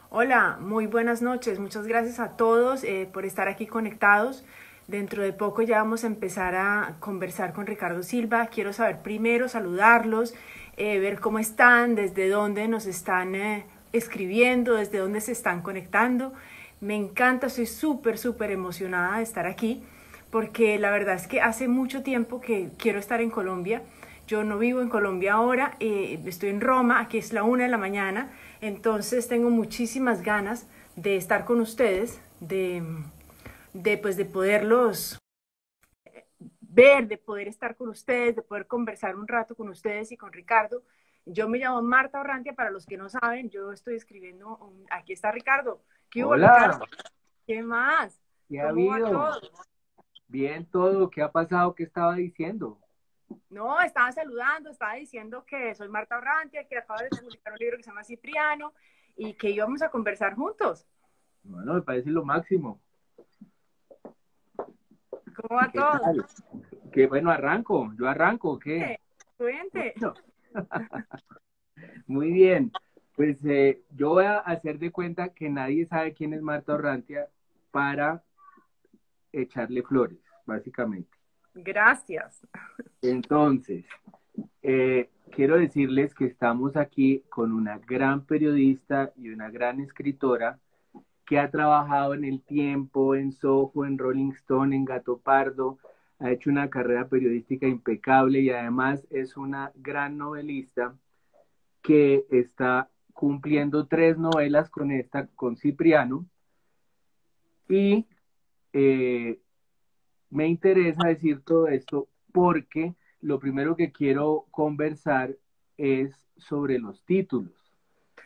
Hola, muy buenas noches. Muchas gracias a todos por estar aquí conectados. Dentro de poco ya vamos a empezar a conversar con Ricardo Silva. Quiero saber primero, saludarlos, ver cómo están, desde dónde nos están escribiendo, desde dónde se están conectando. Me encanta, estoy súper emocionada de estar aquí, porque la verdad es que hace mucho tiempo que quiero estar en Colombia. Yo no vivo en Colombia ahora, estoy en Roma, aquí es la 1 de la mañana, entonces tengo muchísimas ganas de estar con ustedes, pues de poderlos ver, de poder estar con ustedes, de poder conversar un rato con ustedes y con Ricardo. Yo me llamo Marta Orrantia, para los que no saben, yo estoy escribiendo, aquí está Ricardo. ¿Qué hubo, Hola, Ricardo? ¿Qué más? ¿qué ha ¿Cómo va habido? todo? Bien todo, ¿qué ha pasado? ¿Qué estaba diciendo? No, estaba saludando, estaba diciendo que soy Marta Orrantia, que acabo de publicar un libro que se llama Cipriano y que íbamos a conversar juntos. Bueno, me parece lo máximo. ¿Cómo va ¿Qué todo? tal? Qué bueno, arranco, yo arranco, ¿qué? Cuente. Bueno, muy bien. Pues yo voy a hacer de cuenta que nadie sabe quién es Marta Orrantia para echarle flores, básicamente. Gracias. Entonces, quiero decirles que estamos aquí con una gran periodista y una gran escritora que ha trabajado en El Tiempo, en Soho, en Rolling Stone, en Gato Pardo, ha hecho una carrera periodística impecable y además es una gran novelista que está cumpliendo 3 novelas con esta, con Cipriano, y eh, me interesa decir todo esto porque lo primero que quiero conversar es sobre los títulos.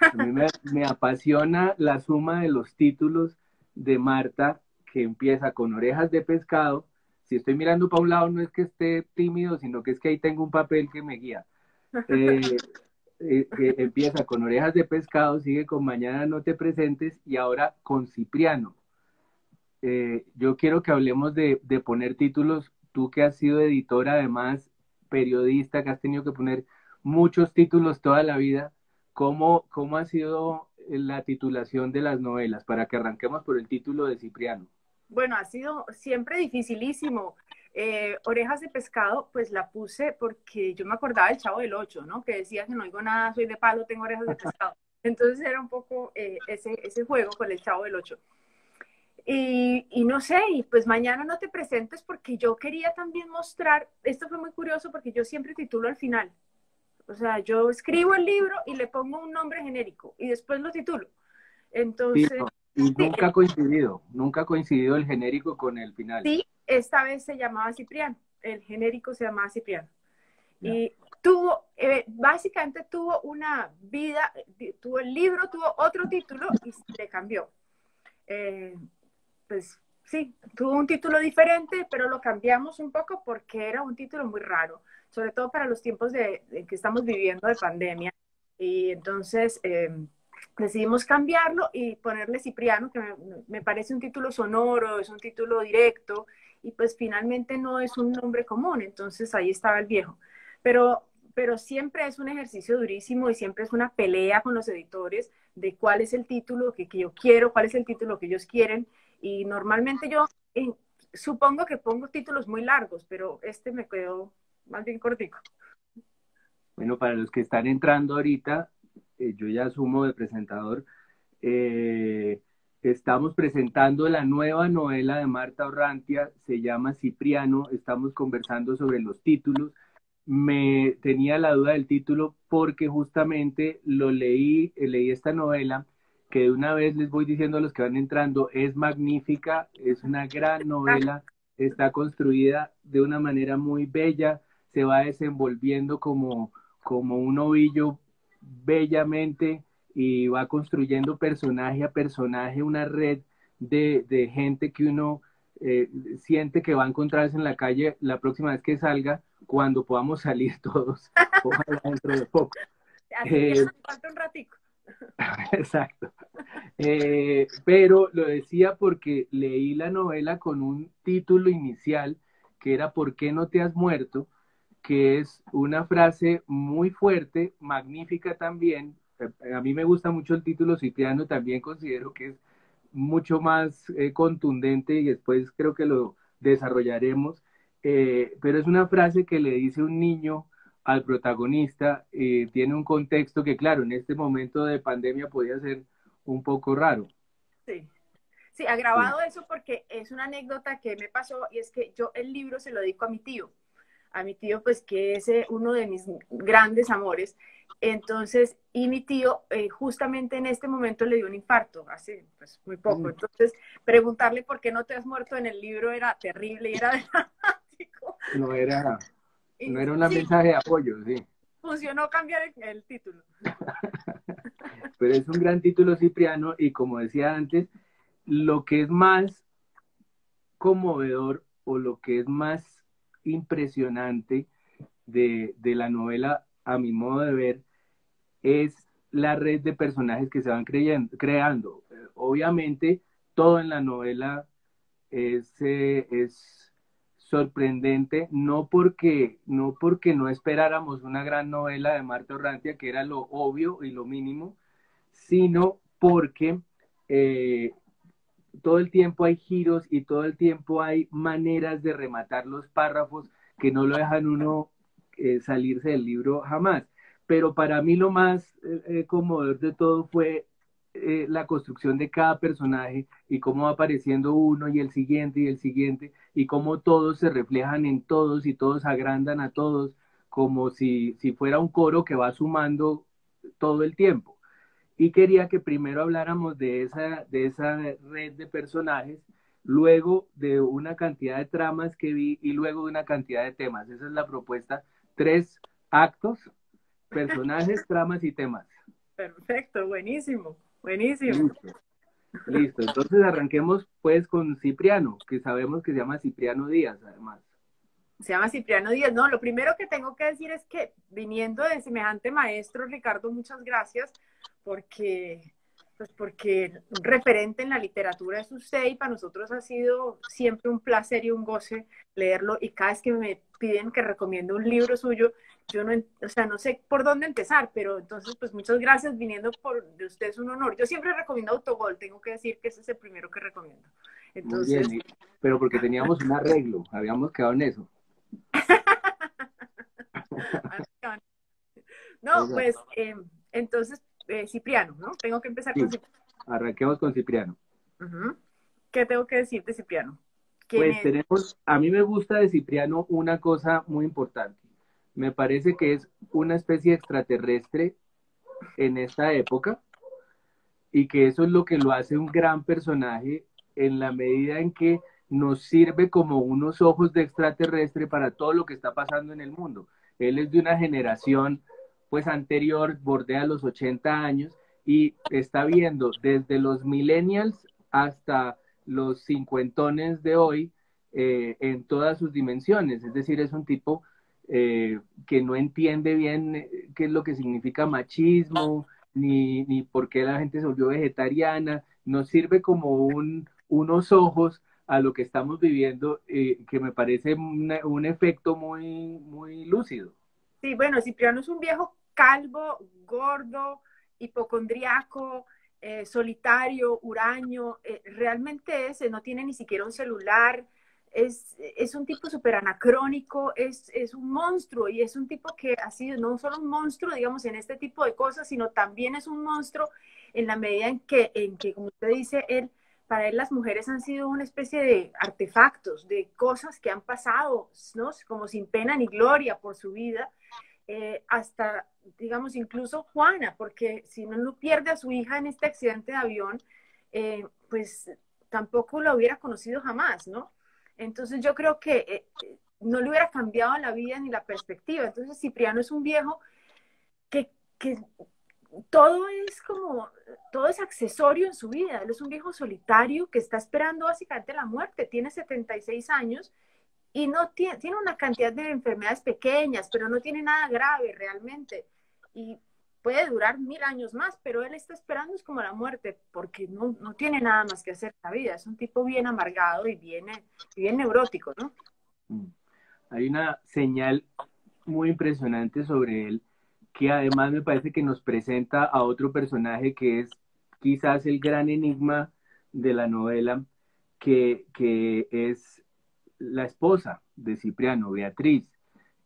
A mí me apasiona la suma de los títulos de Marta, que empieza con orejas de pescado. Si estoy mirando para un lado, no es que esté tímido, sino que es que ahí tengo un papel que me guía. Eh, que empieza con orejas de pescado, sigue con Mañana no te presentes y ahora con Cipriano. Yo quiero que hablemos de poner títulos. Tú que has sido editora, además periodista, que has tenido que poner muchos títulos toda la vida, ¿cómo ha sido la titulación de las novelas? Para que arranquemos por el título de Cipriano. Bueno, ha sido siempre dificilísimo. Orejas de pescado, pues la puse porque yo me acordaba del Chavo del Ocho, ¿no? Que decía que no oigo nada, soy de palo, tengo orejas de pescado. Entonces era un poco ese juego con el Chavo del Ocho. Y no sé, y pues mañana no te presentes porque yo quería también mostrar, esto fue muy curioso porque yo siempre titulo al final. O sea, yo escribo el libro y le pongo un nombre genérico y después lo titulo. Sí, Entonces, no, y sí, nunca ha coincidido el genérico con el final. sí, esta vez se llamaba Cipriano, el genérico se llamaba Cipriano. Ya. Y básicamente tuvo una vida, tuvo el libro, tuvo otro título y se le cambió. Eh, pues sí, tuvo un título diferente, pero lo cambiamos un poco porque era un título muy raro, sobre todo para los tiempos de que estamos viviendo de pandemia. Y entonces decidimos cambiarlo y ponerle Cipriano, que me parece un título sonoro, es un título directo, y pues finalmente no es un nombre común, entonces ahí estaba el viejo. Pero, pero siempre es un ejercicio durísimo y siempre es una pelea con los editores de cuál es el título que yo quiero, cuál es el título que ellos quieren, y normalmente yo supongo que pongo títulos muy largos, pero este me quedó más bien cortico. Bueno, para los que están entrando ahorita, yo ya asumo de presentador. Eh, Estamos presentando la nueva novela de Marta Orrantia, se llama Cipriano, estamos conversando sobre los títulos. Me tenía la duda del título porque justamente leí esta novela, que de una vez les voy diciendo a los que van entrando, es magnífica, es una gran novela, está construida de una manera muy bella, se va desenvolviendo como un ovillo bellamente y va construyendo personaje a personaje una red de gente que uno siente que va a encontrarse en la calle la próxima vez que salga, cuando podamos salir todos, ojalá dentro de poco. Así que Eh, falta un ratico. exacto. Pero lo decía porque leí la novela con un título inicial que era ¿Por qué no te has muerto?, que es una frase muy fuerte, magnífica también, a mí me gusta mucho el título Cipriano, también considero que es mucho más contundente y después creo que lo desarrollaremos, pero es una frase que le dice un niño al protagonista, tiene un contexto que claro, en este momento de pandemia podía ser un poco raro. Sí. Sí, Sí. agravado eso porque es una anécdota que me pasó y es que yo el libro se lo dedico a mi tío pues que es uno de mis grandes amores. Entonces, y mi tío justamente en este momento le dio un infarto, hace pues muy poco. Mm, Entonces, preguntarle por qué no te has muerto en el libro era terrible y era dramático. no era, Y no era un sí, mensaje de apoyo, sí, funcionó cambiar el título. pero es un gran título Cipriano y como decía antes, lo que es más conmovedor o lo que es más impresionante de la novela, a mi modo de ver, es la red de personajes que se van creando. Obviamente, todo en la novela es sorprendente, no porque no esperáramos una gran novela de Marta Orrantia, que era lo obvio y lo mínimo, sino porque eh, todo el tiempo hay giros y todo el tiempo hay maneras de rematar los párrafos que no lo dejan uno salirse del libro jamás. Pero para mí lo más conmovedor de todo fue la construcción de cada personaje y cómo va apareciendo uno y el siguiente y cómo todos se reflejan en todos y todos agrandan a todos como si fuera un coro que va sumando todo el tiempo y quería que primero habláramos de esa red de personajes, luego de una cantidad de tramas que vi y luego de una cantidad de temas. Esa es la propuesta. 3 actos, personajes, tramas y temas. Perfecto, buenísimo, buenísimo. Listo, listo. Entonces arranquemos pues con Cipriano, que sabemos que se llama Cipriano Díaz, además. Se llama Cipriano Díaz. No, lo primero que tengo que decir es que viniendo de semejante maestro, Ricardo, muchas gracias, porque, pues porque un referente en la literatura es usted y para nosotros ha sido siempre un placer y un goce leerlo y cada vez que me piden que recomiendo un libro suyo, yo no, o sea, no sé por dónde empezar, pero entonces, pues muchas gracias viniendo de usted, es un honor. Yo siempre recomiendo Autogol, tengo que decir que ese es el primero que recomiendo. Muy Entonces, bien, pero porque teníamos un arreglo, habíamos quedado en eso. no, pues entonces, Cipriano, ¿no? Tengo que empezar Sí, con Cipriano. arranquemos con Cipriano. Uh-huh. ¿Qué tengo que decir de Cipriano? ¿Quién Pues es? tenemos, a mí me gusta de Cipriano una cosa muy importante. Me parece que es una especie de extraterrestre en esta época y que eso es lo que lo hace un gran personaje en la medida en que nos sirve como unos ojos de extraterrestre para todo lo que está pasando en el mundo. Él es de una generación pues anterior, bordea los 80 años y está viendo desde los millennials hasta los cincuentones de hoy en todas sus dimensiones. Es decir, es un tipo que no entiende bien qué es lo que significa machismo, ni por qué la gente se volvió vegetariana, nos sirve como unos ojos a lo que estamos viviendo, que me parece un efecto muy, muy lúcido. Sí, bueno, Cipriano es un viejo calvo, gordo, hipocondriaco, solitario, huraño, realmente no tiene ni siquiera un celular, es un tipo súper anacrónico, es un monstruo y es un tipo que ha sido no solo un monstruo, digamos, en este tipo de cosas, sino también es un monstruo en la medida en que como usted dice, para él las mujeres han sido una especie de artefactos, de cosas que han pasado, ¿no? Como sin pena ni gloria por su vida hasta, digamos, incluso Juana, porque si no pierde a su hija en este accidente de avión, pues tampoco la hubiera conocido jamás, ¿no? Entonces yo creo que no le hubiera cambiado la vida ni la perspectiva. Entonces Cipriano es un viejo que todo es como, todo es accesorio en su vida. Él es un viejo solitario que está esperando básicamente la muerte. Tiene 76 años y no tiene una cantidad de enfermedades pequeñas, pero no tiene nada grave realmente. Y puede durar 1000 años más, pero él está esperando es como la muerte, porque no tiene nada más que hacer en la vida. Es un tipo bien amargado y bien neurótico, ¿no? Mm. Hay una señal muy impresionante sobre él que además me parece que nos presenta a otro personaje que es quizás el gran enigma de la novela, que es la esposa de Cipriano, Beatriz,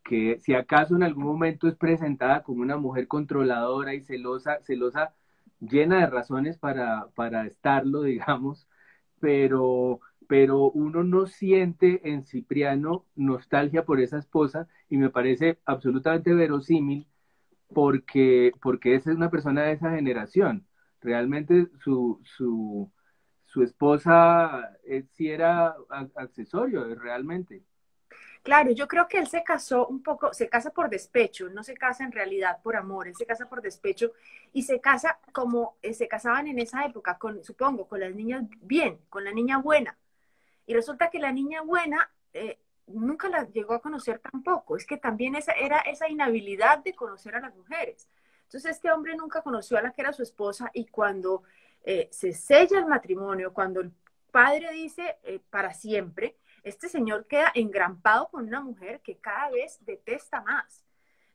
que si acaso en algún momento es presentada como una mujer controladora y celosa, celosa, llena de razones para estarlo, digamos, pero, pero uno no siente en Cipriano nostalgia por esa esposa y me parece absolutamente verosímil porque esa es una persona de esa generación. Realmente su esposa sí era accesorio, realmente. Claro, yo creo que él se casó un poco, se casa por despecho, no se casa en realidad por amor, él se casa por despecho y se casa como se casaban en esa época, con, supongo, con las niñas bien, con la niña buena. Y resulta que la niña buena nunca la llegó a conocer tampoco, es que también esa, era esa inhabilidad de conocer a las mujeres. Entonces este hombre nunca conoció a la que era su esposa y cuando se sella el matrimonio, cuando el padre dice para siempre, este señor queda engrampado con una mujer que cada vez detesta más.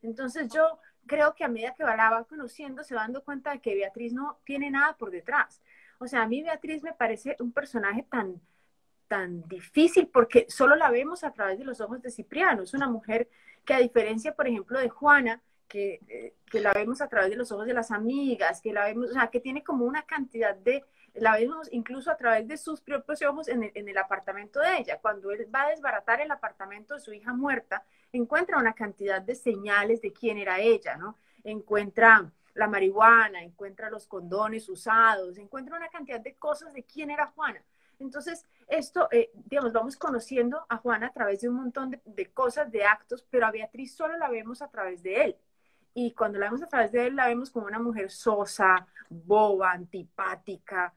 Entonces yo creo que a medida que la va conociendo se va dando cuenta de que Beatriz no tiene nada por detrás. O sea, a mí Beatriz me parece un personaje tan difícil porque solo la vemos a través de los ojos de Cipriano. Es una mujer que a diferencia, por ejemplo, de Juana, que la vemos a través de los ojos de las amigas, que la vemos, o sea, que tiene como una cantidad de, la vemos incluso a través de sus propios ojos en el apartamento de ella. Cuando él va a desbaratar el apartamento de su hija muerta, encuentra una cantidad de señales de quién era ella, ¿no? Encuentra la marihuana, encuentra los condones usados, encuentra una cantidad de cosas de quién era Juana. Entonces, esto, digamos, vamos conociendo a Juana a través de un montón de cosas, de actos, pero a Beatriz solo la vemos a través de él. Y cuando la vemos a través de él, la vemos como una mujer sosa, boba, antipática,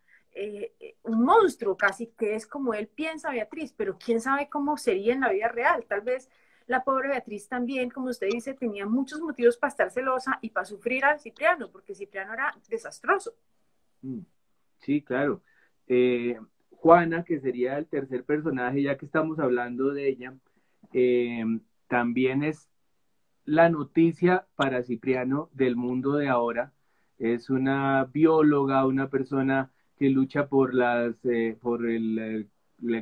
un monstruo casi, que es como él piensa Beatriz, pero quién sabe cómo sería en la vida real. Tal vez la pobre Beatriz también, como usted dice, tenía muchos motivos para estar celosa y para sufrir a Cipriano, porque Cipriano era desastroso. Sí, claro. Eh, Juana, que sería el tercer personaje, ya que estamos hablando de ella, eh, también es la noticia para Cipriano del mundo de ahora. Es una bióloga, una persona que lucha por el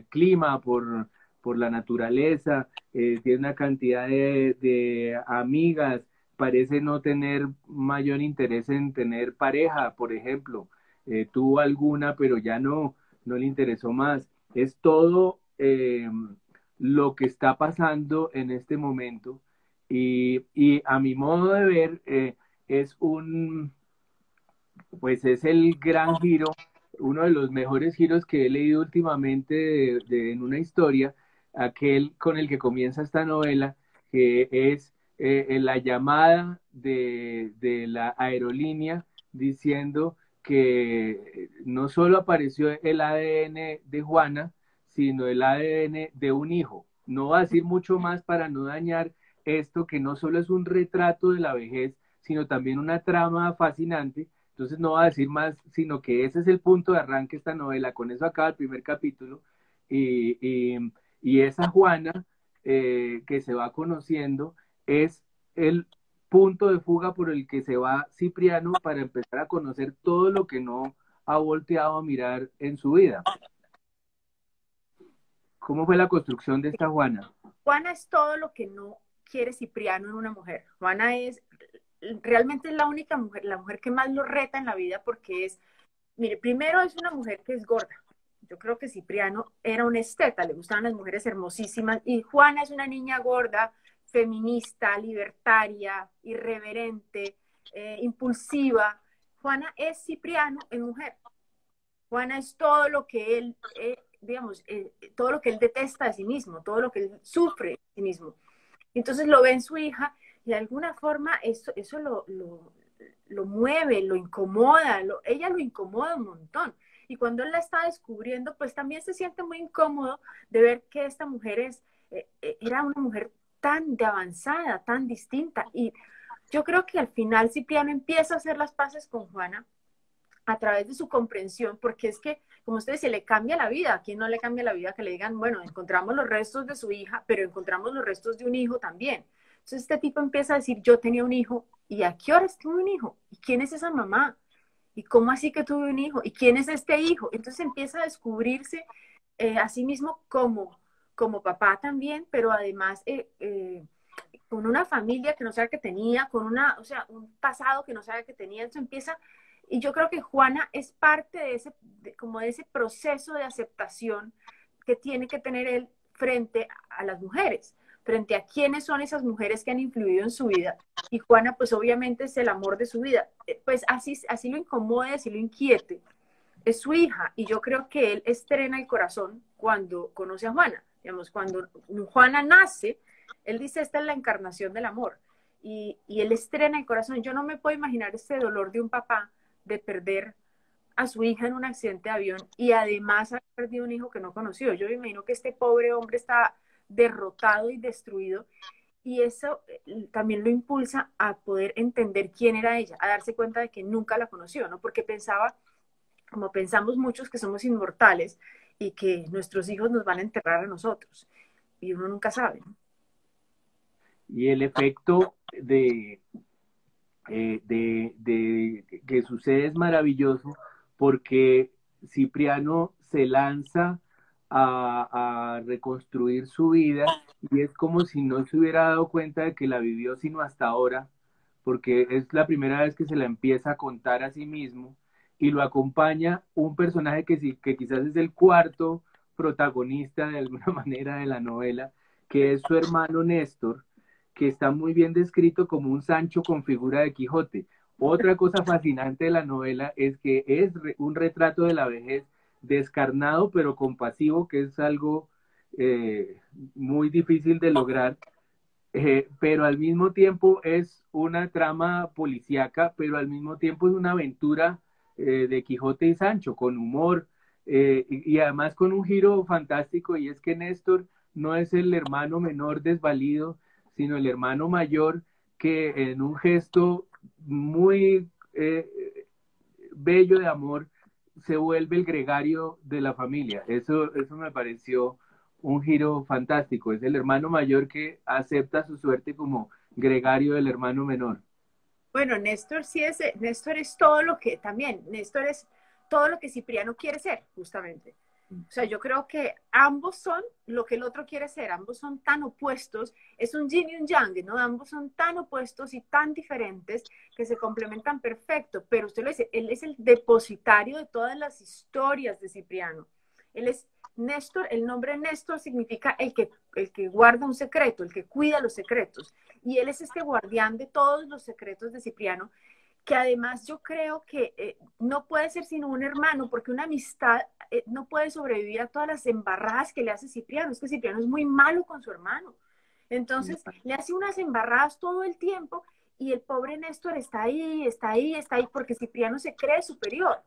clima, por la naturaleza, tiene una cantidad de amigas, parece no tener mayor interés en tener pareja, por ejemplo. Tuvo alguna, pero ya no le interesó más. Es todo lo que está pasando en este momento y a mi modo de ver, es pues es el gran giro, uno de los mejores giros que he leído últimamente en una historia, aquel con el que comienza esta novela, que es en la llamada de la aerolínea diciendo que no solo apareció el ADN de Juana, sino el ADN de un hijo. No va a decir mucho más para no dañar esto, que no solo es un retrato de la vejez, sino también una trama fascinante. Entonces no va a decir más, sino que ese es el punto de arranque de esta novela. Con eso acaba el primer capítulo. Y, y esa Juana que se va conociendo es el punto de fuga por el que se va Cipriano para empezar a conocer todo lo que no ha volteado a mirar en su vida. ¿Cómo fue la construcción de esta Juana? Juana es todo lo que no quiere Cipriano en una mujer. Juana es realmente la única mujer, la mujer que más lo reta en la vida porque es, mire, primero es una mujer que es gorda. Yo creo que Cipriano era un esteta, le gustaban las mujeres hermosísimas y Juana es una niña gorda, feminista, libertaria, irreverente, impulsiva. Juana es Cipriano en mujer. Juana es todo lo que él, digamos, todo lo que él detesta de sí mismo, todo lo que él sufre de sí mismo. Entonces lo ve en su hija y de alguna forma eso lo mueve, lo incomoda, ella lo incomoda un montón. Y cuando él la está descubriendo, pues también se siente muy incómodo de ver que esta mujer era una mujer tan de avanzada, tan distinta. Y yo creo que al final Cipriano empieza a hacer las paces con Juana a través de su comprensión, porque es que, como usted dice, le cambia la vida. ¿A quién no le cambia la vida que le digan, bueno, encontramos los restos de su hija, pero encontramos los restos de un hijo también? Entonces este tipo empieza a decir, yo tenía un hijo ¿y a qué horas tuve un hijo? ¿Y quién es esa mamá? ¿Y cómo así que tuve un hijo? ¿Y quién es este hijo? Entonces empieza a descubrirse a sí mismo como papá también, pero además con una familia que no sabe que tenía, con o sea, un pasado que no sabe que tenía. Entonces empieza, y yo creo que Juana es parte de como de ese proceso de aceptación que tiene que tener él frente a las mujeres, frente a quiénes son esas mujeres que han influido en su vida. Y Juana, pues obviamente es el amor de su vida. Pues así lo incomode, así lo inquiete. Es su hija, y yo creo que él estrena el corazón cuando conoce a Juana. Digamos, cuando Juana nace, él dice, esta es la encarnación del amor. Y él estrena el corazón. Yo no me puedo imaginar ese dolor de un papá de perder a su hija en un accidente de avión y además haber perdido un hijo que no conoció. Yo me imagino que este pobre hombre está derrotado y destruido, y eso también lo impulsa a poder entender quién era ella, a darse cuenta de que nunca la conoció, ¿no? Porque pensaba, como pensamos muchos, que somos inmortales y que nuestros hijos nos van a enterrar a nosotros, y uno nunca sabe, ¿no? Y el efecto que sucede es maravilloso porque Cipriano se lanza a reconstruir su vida y es como si no se hubiera dado cuenta de que la vivió sino hasta ahora, porque es la primera vez que se la empieza a contar a sí mismo y lo acompaña un personaje que, sí, que quizás es el cuarto protagonista de alguna manera de la novela, que es su hermano Néstor, que está muy bien descrito como un Sancho con figura de Quijote. Otra cosa fascinante de la novela es que es un retrato de la vejez descarnado pero compasivo, que es algo eh, muy difícil de lograr, pero al mismo tiempo es una trama policíaca, pero al mismo tiempo es una aventura de Quijote y Sancho, con humor, y además con un giro fantástico, y es que Néstor no es el hermano menor desvalido, sino el hermano mayor que en un gesto muy bello de amor se vuelve el gregario de la familia. Eso me pareció un giro fantástico. Es el hermano mayor que acepta su suerte como gregario del hermano menor. Bueno, Néstor sí es, Néstor es todo lo que, también, Néstor es todo lo que Cipriano quiere ser, justamente. O sea, yo creo que ambos son lo que el otro quiere ser, ambos son tan opuestos, es un yin y un yang, ¿no? Ambos son tan opuestos y tan diferentes que se complementan perfecto, pero usted lo dice, él es el depositario de todas las historias de Cipriano. Él es Néstor, el nombre Néstor significa el que guarda un secreto, el que cuida los secretos, y él es este guardián de todos los secretos de Cipriano, que además yo creo que no puede ser sino un hermano, porque una amistad no puede sobrevivir a todas las embarradas que le hace Cipriano. Es que Cipriano es muy malo con su hermano. Entonces le hace unas embarradas todo el tiempo, y el pobre Néstor está ahí, está ahí, está ahí, porque Cipriano se cree superior,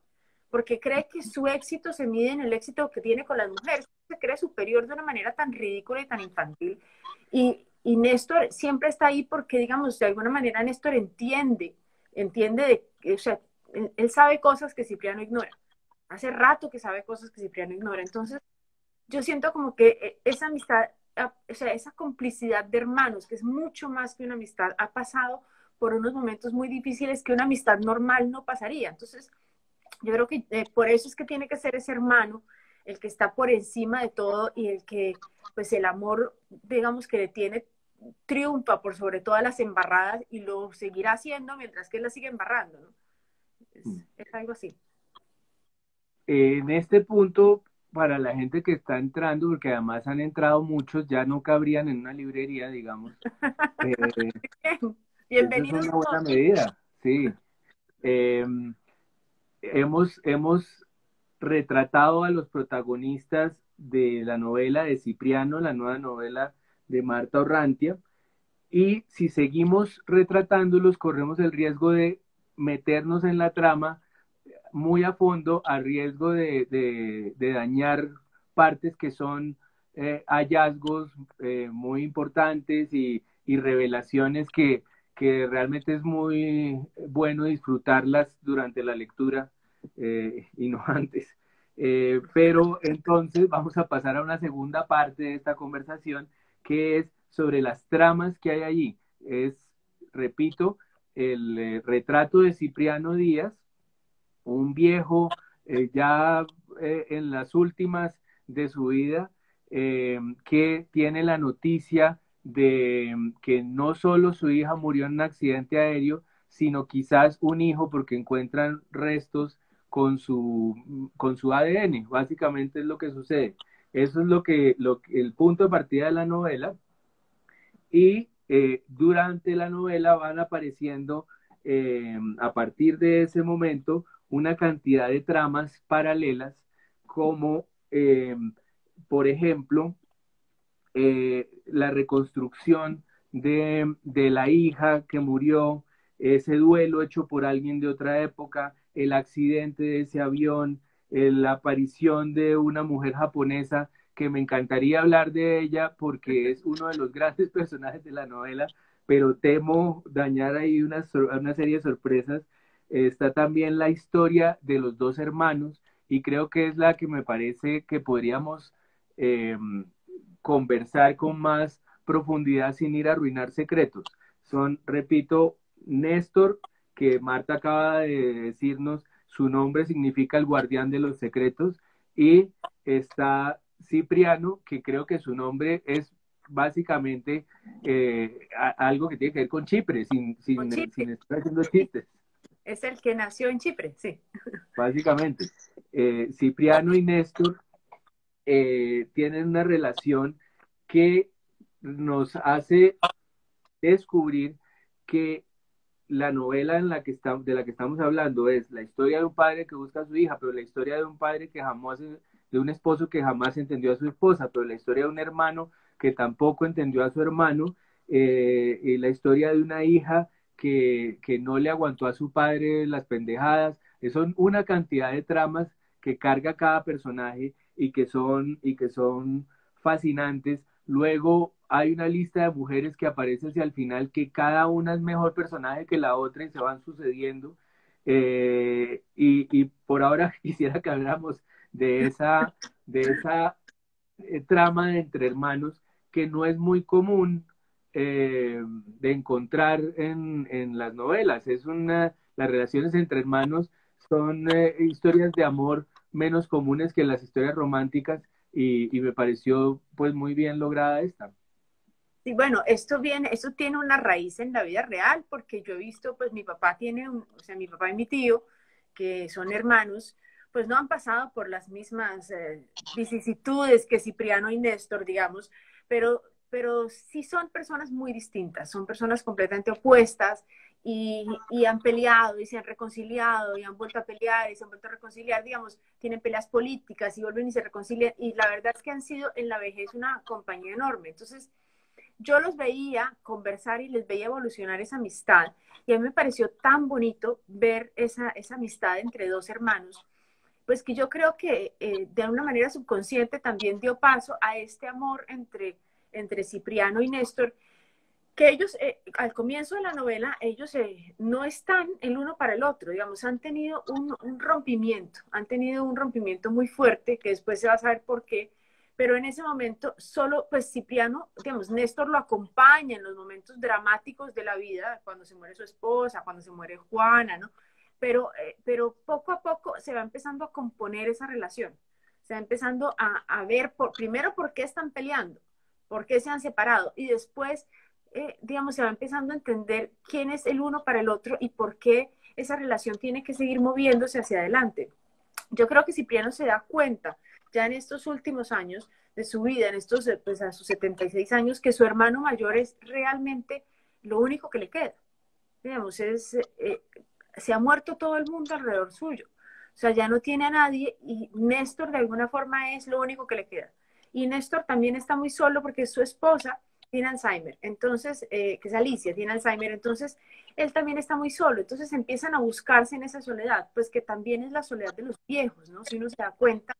porque cree que su éxito se mide en el éxito que tiene con las mujeres, se cree superior de una manera tan ridícula y tan infantil. Y Néstor siempre está ahí porque, digamos, de alguna manera Néstor entiende o sea, él sabe cosas que Cipriano ignora. Hace rato que sabe cosas que Cipriano ignora. Entonces, yo siento como que esa amistad, o sea, esa complicidad de hermanos, que es mucho más que una amistad, ha pasado por unos momentos muy difíciles que una amistad normal no pasaría. Entonces, yo creo que por eso es que tiene que ser ese hermano el que está por encima de todo, y el que, pues el amor, digamos, que le tiene, triunfa por sobre todas las embarradas, y lo seguirá haciendo mientras que él la sigue embarrando, ¿no? Es algo así. En este punto, para la gente que está entrando, porque además han entrado muchos, ya no cabrían en una librería, digamos, eh, Bien, eso es bienvenidos una buena todos. medida, sí. Eh, hemos retratado a los protagonistas de la novela de Cipriano, la nueva novela de Marta Orrantia, y si seguimos retratándolos, corremos el riesgo de meternos en la trama muy a fondo, a riesgo de dañar partes que son hallazgos muy importantes y revelaciones que realmente es muy bueno disfrutarlas durante la lectura y no antes. Pero entonces vamos a pasar a una segunda parte de esta conversación que es sobre las tramas que hay allí. Es, repito, el retrato de Cipriano Díaz, un viejo ya en las últimas de su vida, que tiene la noticia de que no solo su hija murió en un accidente aéreo, sino quizás un hijo porque encuentran restos con su ADN. Básicamente es lo que sucede. Eso es el punto de partida de la novela. Y durante la novela van apareciendo, a partir de ese momento, una cantidad de tramas paralelas, como, por ejemplo, la reconstrucción de la hija que murió, ese duelo hecho por alguien de otra época, el accidente de ese avión, la aparición de una mujer japonesa que me encantaría hablar de ella porque es uno de los grandes personajes de la novela, pero temo dañar ahí una serie de sorpresas. Está también la historia de los dos hermanos y creo que es la que me parece que podríamos eh, conversar con más profundidad sin ir a arruinar secretos. Son, repito, Néstor, que Marta acaba de decirnos, su nombre significa el guardián de los secretos, y está Cipriano, que creo que su nombre es básicamente algo que tiene que ver con Chipre, Con sin Chipre, estar haciendo sí, chistes, es el que nació en Chipre, sí. básicamente. Cipriano y Néstor tienen una relación que nos hace descubrir que la novela de la que estamos hablando es la historia de un padre que busca a su hija, pero la historia de un padre que jamás, de un esposo que jamás entendió a su esposa, pero la historia de un hermano que tampoco entendió a su hermano, y la historia de una hija que no le aguantó a su padre las pendejadas. Son una cantidad de tramas que carga cada personaje y que son fascinantes. Luego hay una lista de mujeres que aparece hacia el final, que cada una es mejor personaje que la otra y se van sucediendo. Y por ahora quisiera que habláramos de esa trama de entre hermanos que no es muy común de encontrar en las novelas. Las relaciones entre hermanos son historias de amor menos comunes que las historias románticas, y me pareció pues muy bien lograda esta. Sí, bueno, esto tiene una raíz en la vida real, porque yo he visto, pues mi papá o sea, mi papá y mi tío, que son hermanos, pues no han pasado por las mismas vicisitudes que Cipriano y Néstor, digamos, pero sí son personas muy distintas, son personas completamente opuestas y han peleado y se han reconciliado y han vuelto a pelear y se han vuelto a reconciliar, digamos, tienen peleas políticas y vuelven y se reconcilian, y la verdad es que han sido en la vejez una compañía enorme. Entonces, yo los veía conversar y les veía evolucionar esa amistad. Y a mí me pareció tan bonito ver esa amistad entre dos hermanos, pues que yo creo que de una manera subconsciente también dio paso a este amor entre Cipriano y Néstor, que ellos al comienzo de la novela, ellos no están el uno para el otro, digamos, han tenido un rompimiento muy fuerte, que después se va a saber por qué, pero en ese momento solo, pues Cipriano, digamos, Néstor lo acompaña en los momentos dramáticos de la vida, cuando se muere su esposa, cuando se muere Juana, ¿no? Pero poco a poco se va empezando a componer esa relación, se va empezando a ver, primero, por qué están peleando, por qué se han separado, y después digamos, se va empezando a entender quién es el uno para el otro y por qué esa relación tiene que seguir moviéndose hacia adelante. Yo creo que Cipriano se da cuenta ya en estos últimos años de su vida, pues a sus 76 años, que su hermano mayor es realmente lo único que le queda. Digamos, se ha muerto todo el mundo alrededor suyo. O sea, ya no tiene a nadie y Néstor de alguna forma es lo único que le queda. Y Néstor también está muy solo porque su esposa tiene Alzheimer, entonces, que es Alicia, tiene Alzheimer, entonces él también está muy solo, entonces empiezan a buscarse en esa soledad, pues que también es la soledad de los viejos, ¿no? Si uno se da cuenta,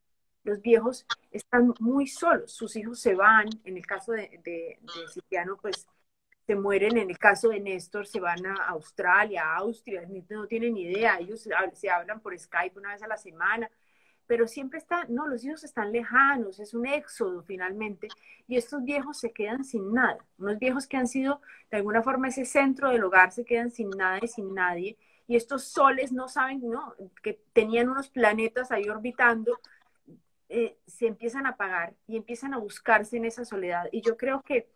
los viejos están muy solos, sus hijos se van, en el caso de Cipriano, pues se mueren, en el caso de Néstor se van a Australia, a Austria, no tienen ni idea, ellos se hablan por Skype una vez a la semana, pero siempre están, no, los hijos están lejanos, es un éxodo finalmente, y estos viejos se quedan sin nada, unos viejos que han sido de alguna forma ese centro del hogar se quedan sin nada y sin nadie, y estos soles no saben, ¿no? Que tenían unos planetas ahí orbitando, se empiezan a apagar y empiezan a buscarse en esa soledad. Y yo creo que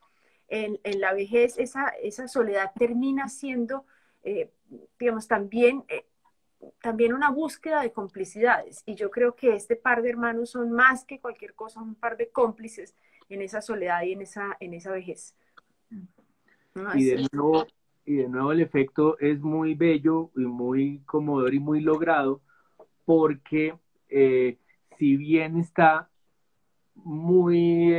en la vejez esa soledad termina siendo, digamos, también una búsqueda de complicidades. Y yo creo que este par de hermanos son más que cualquier cosa, un par de cómplices en esa soledad y en esa vejez. ¿No? Y de nuevo el efecto es muy bello y muy conmovedor y muy logrado porque si bien está muy,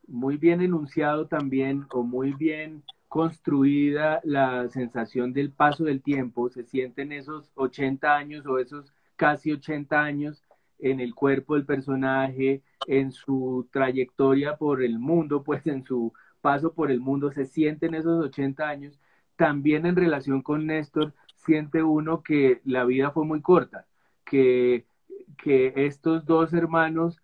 muy bien enunciado también o muy bien construida la sensación del paso del tiempo, se sienten esos 80 años o esos casi 80 años en el cuerpo del personaje, en su trayectoria por el mundo, pues en su paso por el mundo, se sienten esos 80 años. También en relación con Néstor, siente uno que la vida fue muy corta, que, que estos dos hermanos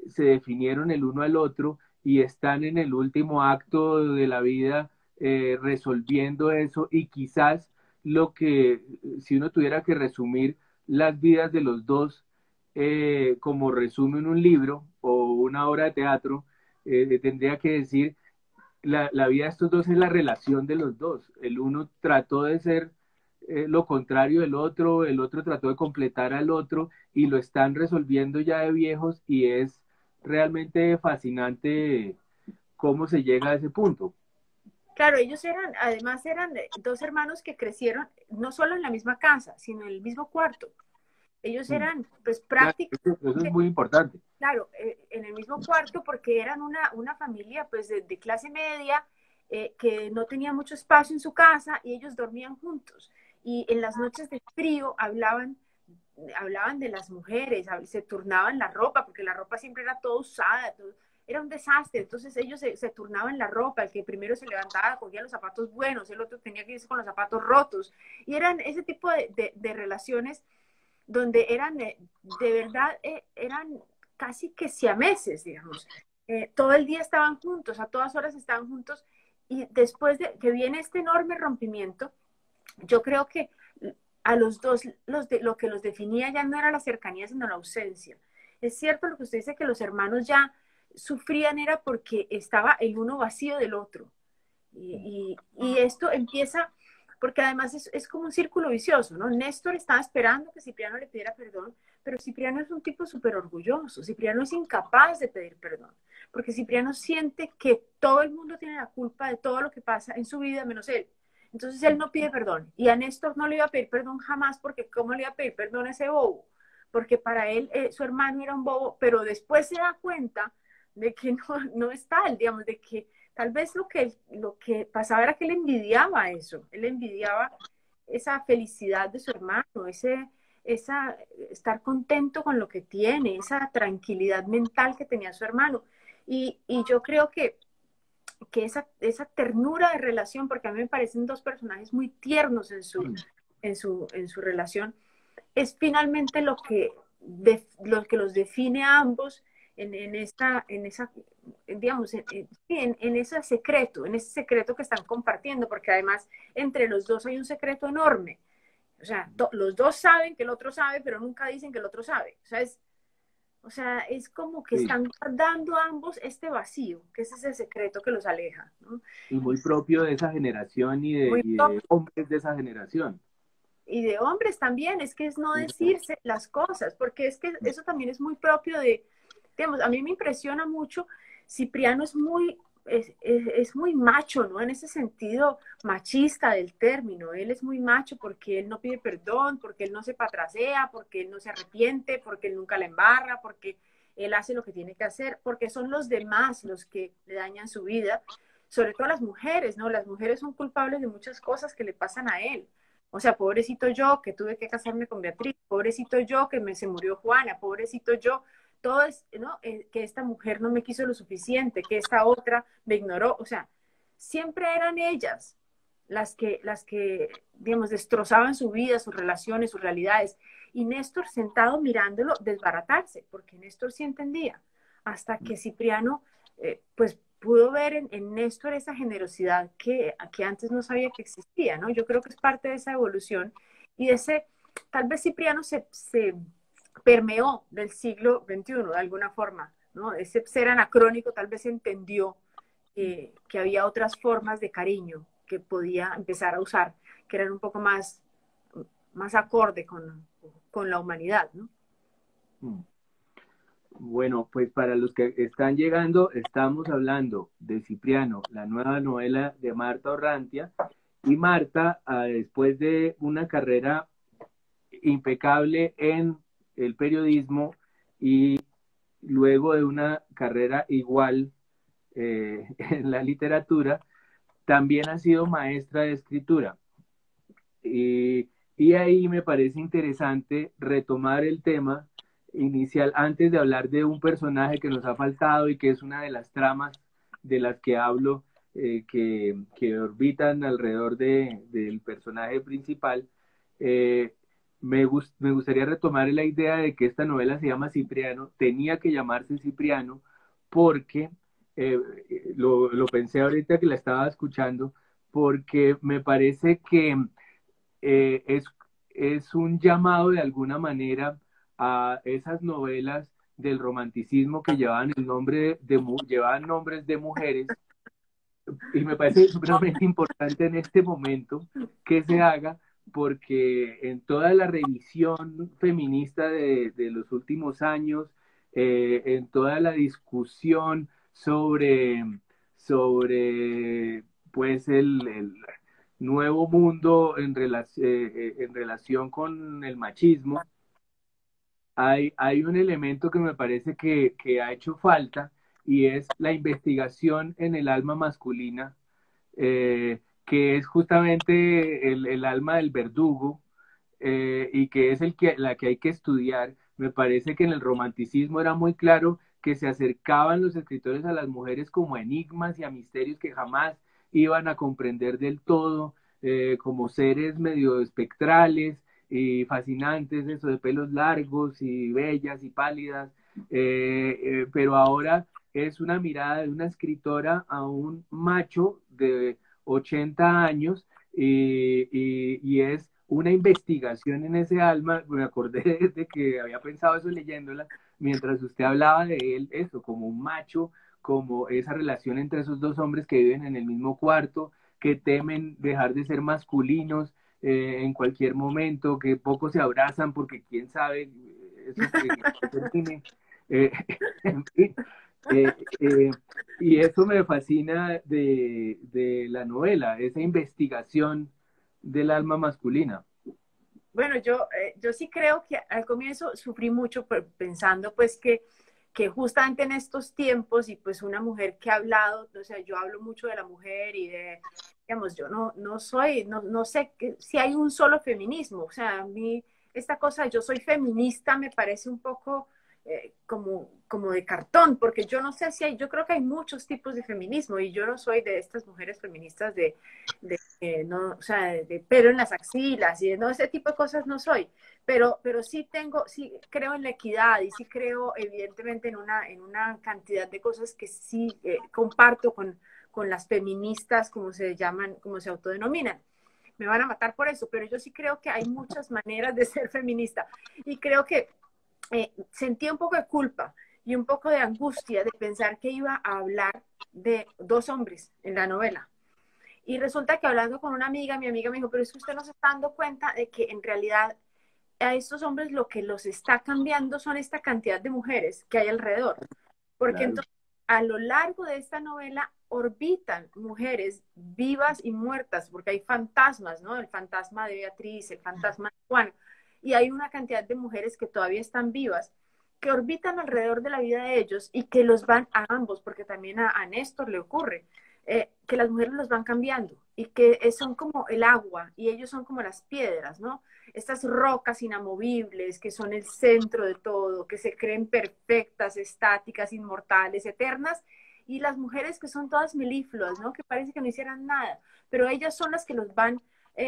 se definieron el uno al otro y están en el último acto de la vida resolviendo eso y quizás lo que, si uno tuviera que resumir las vidas de los dos como resume en un libro o una obra de teatro, tendría que decir la vida de estos dos es la relación de los dos. El uno trató de ser lo contrario del otro, el otro trató de completar al otro y lo están resolviendo ya de viejos y es realmente fascinante cómo se llega a ese punto. Claro, ellos además eran dos hermanos que crecieron no solo en la misma casa, sino en el mismo cuarto. Ellos eran, pues, Claro, prácticamente, eso es muy importante. claro, en el mismo cuarto porque eran una familia, pues, de clase media, que no tenía mucho espacio en su casa y ellos dormían juntos. Y en las noches de frío hablaban de las mujeres, se turnaban la ropa, porque la ropa siempre era toda usada, era un desastre. Entonces ellos se turnaban la ropa, el que primero se levantaba cogía los zapatos buenos, el otro tenía que irse con los zapatos rotos. Y eran ese tipo de relaciones donde eran, de verdad, eran casi que siameses, digamos. Todo el día estaban juntos, a todas horas estaban juntos. Y después de que viene este enorme rompimiento, yo creo que a los dos lo que los definía ya no era la cercanía, sino la ausencia. Es cierto lo que usted dice, que los hermanos ya sufrían era porque estaba el uno vacío del otro. Y esto empieza, porque además es como un círculo vicioso, ¿no? Néstor estaba esperando que Cipriano le pidiera perdón, pero Cipriano es un tipo súper orgulloso, Cipriano es incapaz de pedir perdón, porque Cipriano siente que todo el mundo tiene la culpa de todo lo que pasa en su vida menos él. Entonces él no pide perdón. Y a Néstor no le iba a pedir perdón jamás, porque ¿cómo le iba a pedir perdón a ese bobo? Porque para él su hermano era un bobo, pero después se da cuenta de que no es tal, digamos, de que tal vez lo que pasaba era que él envidiaba eso, él envidiaba esa felicidad de su hermano, estar contento con lo que tiene, esa tranquilidad mental que tenía su hermano. Y yo creo que esa ternura de relación, porque a mí me parecen dos personajes muy tiernos en su relación, es finalmente lo que los define a ambos en esa, digamos, en ese secreto que están compartiendo, porque además entre los dos hay un secreto enorme. O sea, los dos saben que el otro sabe, pero nunca dicen que el otro sabe. O sea, es como que Sí. están guardando ambos este vacío, que es ese secreto que los aleja, ¿no? Y muy propio de esa generación Muy y de hombres de esa generación. y de hombres también, es que es no decirse las cosas, porque es que eso también es muy propio digamos, a mí me impresiona mucho, Cipriano es muy macho, ¿no? En ese sentido machista del término, él es muy macho porque él no pide perdón, porque él no se patrasea, porque él no se arrepiente, porque él nunca la embarra, porque él hace lo que tiene que hacer, porque son los demás los que le dañan su vida, sobre todo las mujeres, ¿no? Las mujeres son culpables de muchas cosas que le pasan a él. O sea, pobrecito yo que tuve que casarme con Beatriz, pobrecito yo que se murió Juana, pobrecito yo, todo es, ¿no? Que esta mujer no me quiso lo suficiente, que esta otra me ignoró, o sea, siempre eran ellas las que, digamos, destrozaban su vida, sus relaciones, sus realidades. y Néstor sentado mirándolo desbaratarse, porque Néstor sí entendía, hasta que Cipriano pues pudo ver en Néstor esa generosidad que antes no sabía que existía, ¿no? Yo creo que es parte de esa evolución y de ese, tal vez Cipriano se permeó del siglo XXI de alguna forma, ¿no? Ese ser anacrónico tal vez entendió que había otras formas de cariño que podía empezar a usar, que eran un poco más acorde con la humanidad, ¿no? Mm. Bueno, pues para los que están llegando, estamos hablando de Cipriano, la nueva novela de Marta Orrantia. Y Marta, después de una carrera impecable en el periodismo y luego de una carrera igual en la literatura, también ha sido maestra de escritura. Y ahí me parece interesante retomar el tema inicial antes de hablar de un personaje que nos ha faltado y que es una de las tramas de las que hablo, que orbitan alrededor del personaje principal. Eh, me gustaría retomar la idea de que esta novela se llama Cipriano, tenía que llamarse Cipriano porque eh, lo pensé ahorita que la estaba escuchando, porque me parece que eh, es, es un llamado de alguna manera a esas novelas del romanticismo que llevaban el nombre llevaban nombres de mujeres, y me parece supremamente importante en este momento que se haga, porque en toda la revisión feminista de los últimos años, en toda la discusión sobre pues el nuevo mundo en relación con el machismo, hay un elemento que me parece que ha hecho falta, y es la investigación en el alma masculina, que es justamente el alma del verdugo, y que es la que hay que estudiar. Me parece que en el romanticismo era muy claro que se acercaban los escritores a las mujeres como a enigmas y a misterios que jamás iban a comprender del todo, como seres medio espectrales y fascinantes, eso de pelos largos y bellas y pálidas, pero ahora es una mirada de una escritora a un macho de 80 años, y es una investigación en ese alma. Me acordé de que había pensado eso leyéndola, mientras usted hablaba de él, eso, como un macho, como esa relación entre esos dos hombres que viven en el mismo cuarto, que temen dejar de ser masculinos en cualquier momento, que poco se abrazan porque quién sabe eso que termine. Eh, en fin, eh, eh, y eso me fascina de la novela, esa investigación del alma masculina. Bueno, yo sí creo que al comienzo sufrí mucho pensando pues que justamente en estos tiempos y pues una mujer que ha hablado, o sea, yo hablo mucho de la mujer y de, digamos, yo no soy, no sé si hay un solo feminismo, o sea, a mí esta cosa, yo soy feminista, me parece un poco como de cartón, porque yo no sé si hay, yo creo que hay muchos tipos de feminismo y yo no soy de estas mujeres feministas no, o sea, de pelo en las axilas y de no, ese tipo de cosas no soy, pero sí sí creo en la equidad y sí creo evidentemente en una cantidad de cosas que sí comparto con las feministas, como se llaman, como se autodenominan. Me van a matar por eso, pero yo sí creo que hay muchas maneras de ser feminista y creo que sentía un poco de culpa y un poco de angustia de pensar que iba a hablar de dos hombres en la novela. Y resulta que hablando con una amiga, mi amiga me dijo, pero es que usted no se está dando cuenta de que en realidad a estos hombres lo que los está cambiando son esta cantidad de mujeres que hay alrededor. Porque Claro. entonces a lo largo de esta novela orbitan mujeres vivas y muertas, porque hay fantasmas, ¿no? El fantasma de Beatriz, el fantasma de Juan, y hay una cantidad de mujeres que todavía están vivas, que orbitan alrededor de la vida de ellos y que los van a ambos, porque también a Néstor le ocurre, que las mujeres los van cambiando y que son como el agua y ellos son como las piedras, ¿no? Estas rocas inamovibles que son el centro de todo, que se creen perfectas, estáticas, inmortales, eternas, y las mujeres que son todas melífluas, ¿no? Que parece que no hicieran nada, pero ellas son las que los van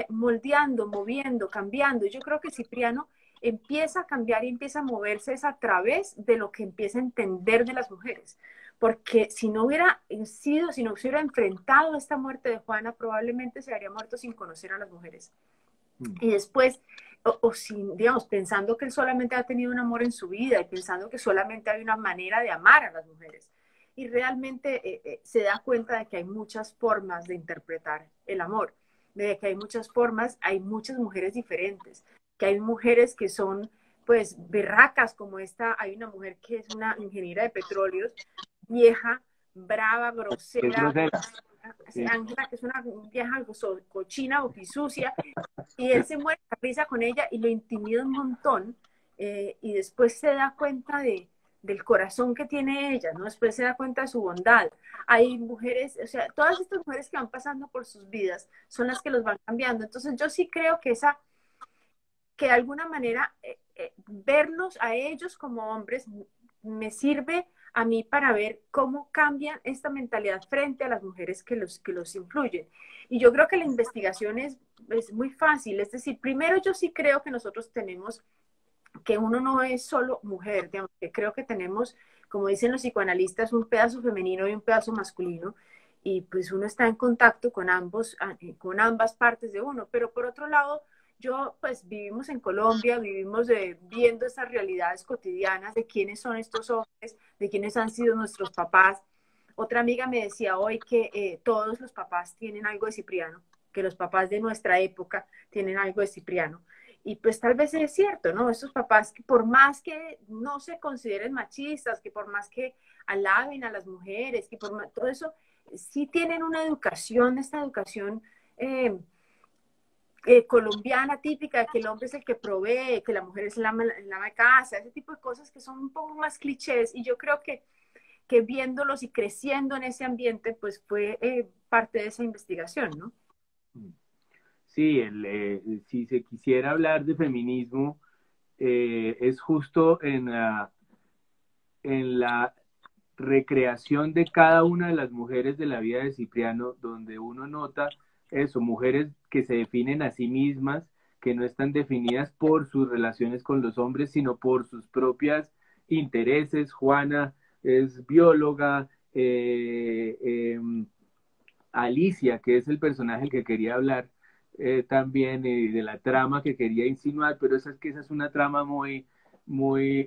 moldeando, moviendo, cambiando. Yo creo que Cipriano empieza a cambiar y empieza a moverse es a través de lo que empieza a entender de las mujeres. Porque si no hubiera sido, si no se hubiera enfrentado a esta muerte de Juana, probablemente se habría muerto sin conocer a las mujeres. Y después, o sin, digamos, pensando que él solamente ha tenido un amor en su vida y pensando que solamente hay una manera de amar a las mujeres. Y realmente se da cuenta de que hay muchas formas de interpretar el amor, de que hay muchas formas, hay muchas mujeres diferentes, que hay mujeres que son pues berracas como esta, hay una mujer que es una ingeniera de petróleos, vieja, brava, Es grosera, grosera. Sí. Ángela, que es una vieja cochina o pisucia, y él se muere de risa con ella y lo intimida un montón, y después se da cuenta del corazón que tiene ella, ¿no? Después se da cuenta de su bondad. Hay mujeres, o sea, todas estas mujeres que van pasando por sus vidas son las que los van cambiando. Entonces yo sí creo que de alguna manera verlos a ellos como hombres me sirve a mí para ver cómo cambian esta mentalidad frente a las mujeres que los influyen. Y yo creo que la investigación es muy fácil, es decir, primero yo sí creo que nosotros tenemos, que uno no es solo mujer, digamos, que creo que tenemos, como dicen los psicoanalistas, un pedazo femenino y un pedazo masculino, y pues uno está en contacto con ambas partes de uno, pero por otro lado, yo pues vivimos en Colombia, vivimos viendo estas realidades cotidianas de quiénes son estos hombres, de quiénes han sido nuestros papás. Otra amiga me decía hoy que todos los papás tienen algo de Cipriano, que los papás de nuestra época tienen algo de Cipriano. Y pues tal vez es cierto, ¿no? Estos papás que por más que no se consideren machistas, que por más que alaben a las mujeres, que por más, todo eso, sí tienen una educación, esta educación colombiana típica, que el hombre es el que provee, que la mujer es la ama de casa, ese tipo de cosas que son un poco más clichés. Y yo creo que viéndolos y creciendo en ese ambiente, pues fue parte de esa investigación, ¿no? Sí, si se quisiera hablar de feminismo, es justo en la recreación de cada una de las mujeres de la vida de Cipriano, donde uno nota eso, mujeres que se definen a sí mismas, que no están definidas por sus relaciones con los hombres, sino por sus propios intereses. Juana es bióloga, Alicia, que es el personaje que quería hablar también, de la trama que quería insinuar, pero esa es una trama muy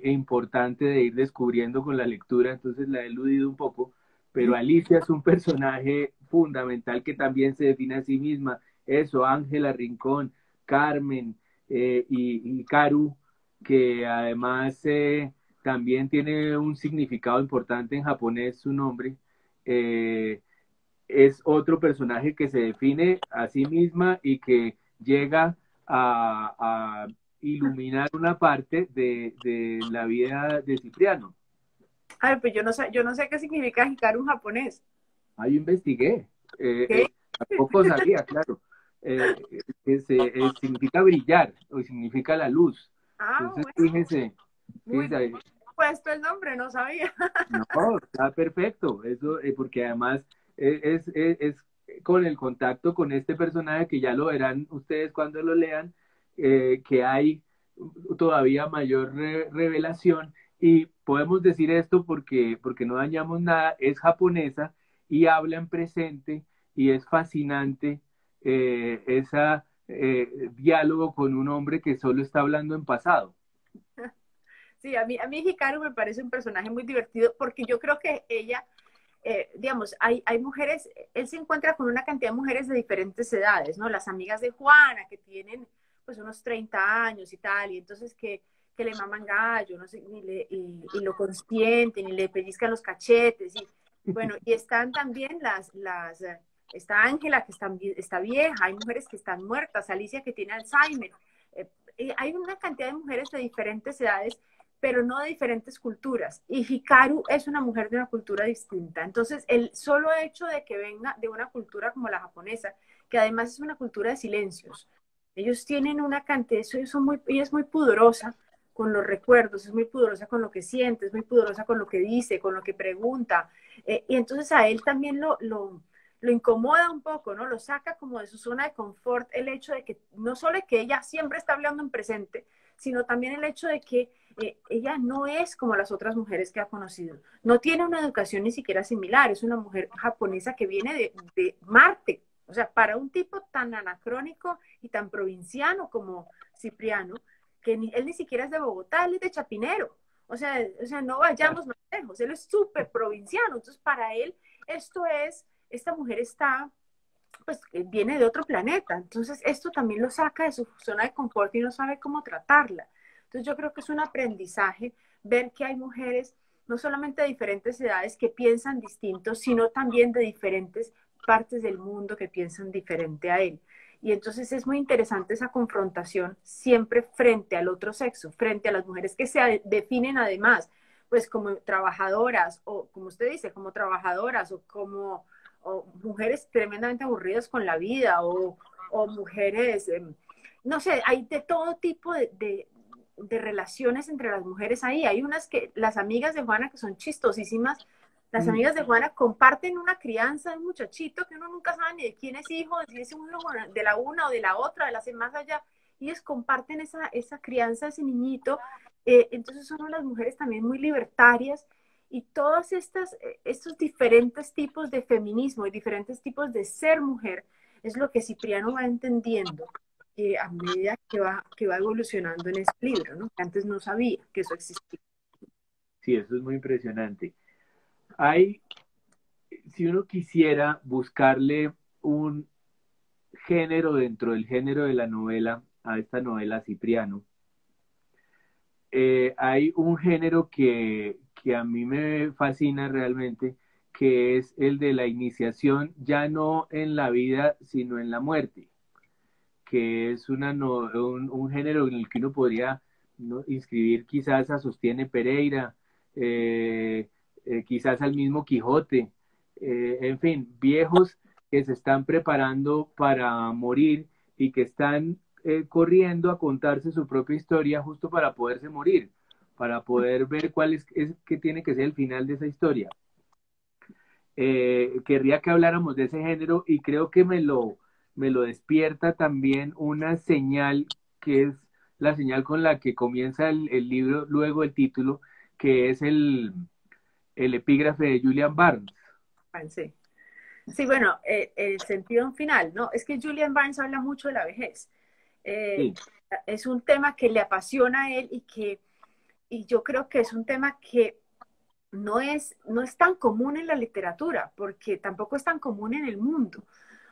importante de ir descubriendo con la lectura, entonces la he eludido un poco, pero Alicia es un personaje fundamental que también se define a sí misma, eso, Ángela Rincón, Carmen, y Karu, que además también tiene un significado importante en japonés su nombre. Es otro personaje que se define a sí misma y que llega a iluminar una parte de la vida de Cipriano. A ver, pues yo no sé qué significa Hikaru en japonés. Ahí investigué, ¿Qué? tampoco sabía, claro, significa brillar o significa la luz. Ah, Entonces, bueno, muy fíjese bien ahí. puesto el nombre, no sabía. No, está perfecto, eso, porque además es con el contacto con este personaje que ya lo verán ustedes cuando lo lean, que hay todavía mayor revelación y podemos decir esto porque no dañamos nada, es japonesa y habla en presente y es fascinante ese diálogo con un hombre que solo está hablando en pasado. Sí, a mí Hikaru me parece un personaje muy divertido porque yo creo que ella, digamos, hay mujeres, él se encuentra con una cantidad de mujeres de diferentes edades, ¿no? Las amigas de Juana, que tienen pues unos 30 años y tal, y entonces que le maman gallo, no sé, y lo consienten, y le pellizcan los cachetes, y bueno, y están también está Ángela, que está vieja, hay mujeres que están muertas, Alicia que tiene Alzheimer, hay una cantidad de mujeres de diferentes edades, pero no de diferentes culturas. Y Hikaru es una mujer de una cultura distinta. Entonces, el solo hecho de que venga de una cultura como la japonesa, que además es una cultura de silencios, ellos tienen una cantidad, ella es muy pudorosa con los recuerdos, es muy pudorosa con lo que siente, es muy pudorosa con lo que dice, con lo que pregunta. Y entonces a él también lo incomoda un poco, ¿no? Lo saca como de su zona de confort el hecho de que no solo que ella siempre está hablando en presente, sino también el hecho de que ella no es como las otras mujeres que ha conocido. No tiene una educación ni siquiera similar. Es una mujer japonesa que viene de Marte. O sea, para un tipo tan anacrónico y tan provinciano como Cipriano, que él ni siquiera es de Bogotá, él es de Chapinero. O sea, no vayamos más lejos. Él es súper provinciano. Entonces, para él, esta mujer está, pues, viene de otro planeta. Entonces, esto también lo saca de su zona de confort y no sabe cómo tratarla. Entonces, yo creo que es un aprendizaje ver que hay mujeres, no solamente de diferentes edades, que piensan distinto, sino también de diferentes partes del mundo que piensan diferente a él. Y entonces es muy interesante esa confrontación siempre frente al otro sexo, frente a las mujeres que se definen además, pues como trabajadoras, o como usted dice, como trabajadoras, o mujeres tremendamente aburridas con la vida, o mujeres, no sé, hay de todo tipo de relaciones entre las mujeres ahí. Hay unas que, las amigas de Juana, que son chistosísimas. Las amigas de Juana comparten una crianza de un muchachito que uno nunca sabe ni de quién es hijo, si es uno de la una o de la otra, de la más allá. Y ellos comparten esa crianza de ese niñito. Entonces son unas mujeres también muy libertarias. Y todos estos diferentes tipos de feminismo y diferentes tipos de ser mujer es lo que Cipriano va entendiendo a medida que va evolucionando en ese libro, ¿no? Que antes no sabía que eso existía. Sí, eso es muy impresionante. Hay, si uno quisiera buscarle un género dentro del género de la novela, a esta novela Cipriano, hay un género que a mí me fascina realmente, que es el de la iniciación, ya no en la vida, sino en la muerte, que es un género en el que uno podría, ¿no?, inscribir quizás a Sostiene Pereira, quizás al mismo Quijote, en fin, viejos que se están preparando para morir y que están corriendo a contarse su propia historia justo para poderse morir, para poder ver cuál es que tiene que ser el final de esa historia. Querría que habláramos de ese género y creo que me lo despierta también una señal que es la señal con la que comienza el libro, luego el título, que es el epígrafe de Julian Barnes. Sí. Sí, bueno, el sentido final, ¿no? Es que Julian Barnes habla mucho de la vejez. Eh, Sí, es un tema que le apasiona a él y yo creo que es un tema que no es tan común en la literatura, porque tampoco es tan común en el mundo.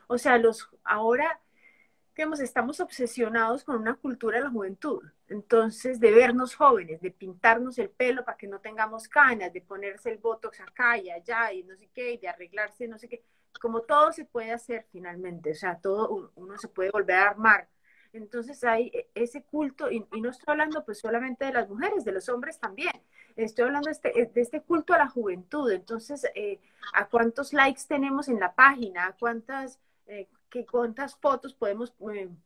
O sea, ahora, digamos, estamos obsesionados con una cultura de la juventud. Entonces, de vernos jóvenes, de pintarnos el pelo para que no tengamos canas, de ponerse el botox acá y allá y no sé qué, y de arreglarse no sé qué. Como todo se puede hacer finalmente, o sea, todo uno se puede volver a armar. Entonces hay ese culto, y no estoy hablando pues solamente de las mujeres, de los hombres también. Estoy hablando de este culto a la juventud. Entonces, ¿a cuántos likes tenemos en la página? ¿A cuántas fotos podemos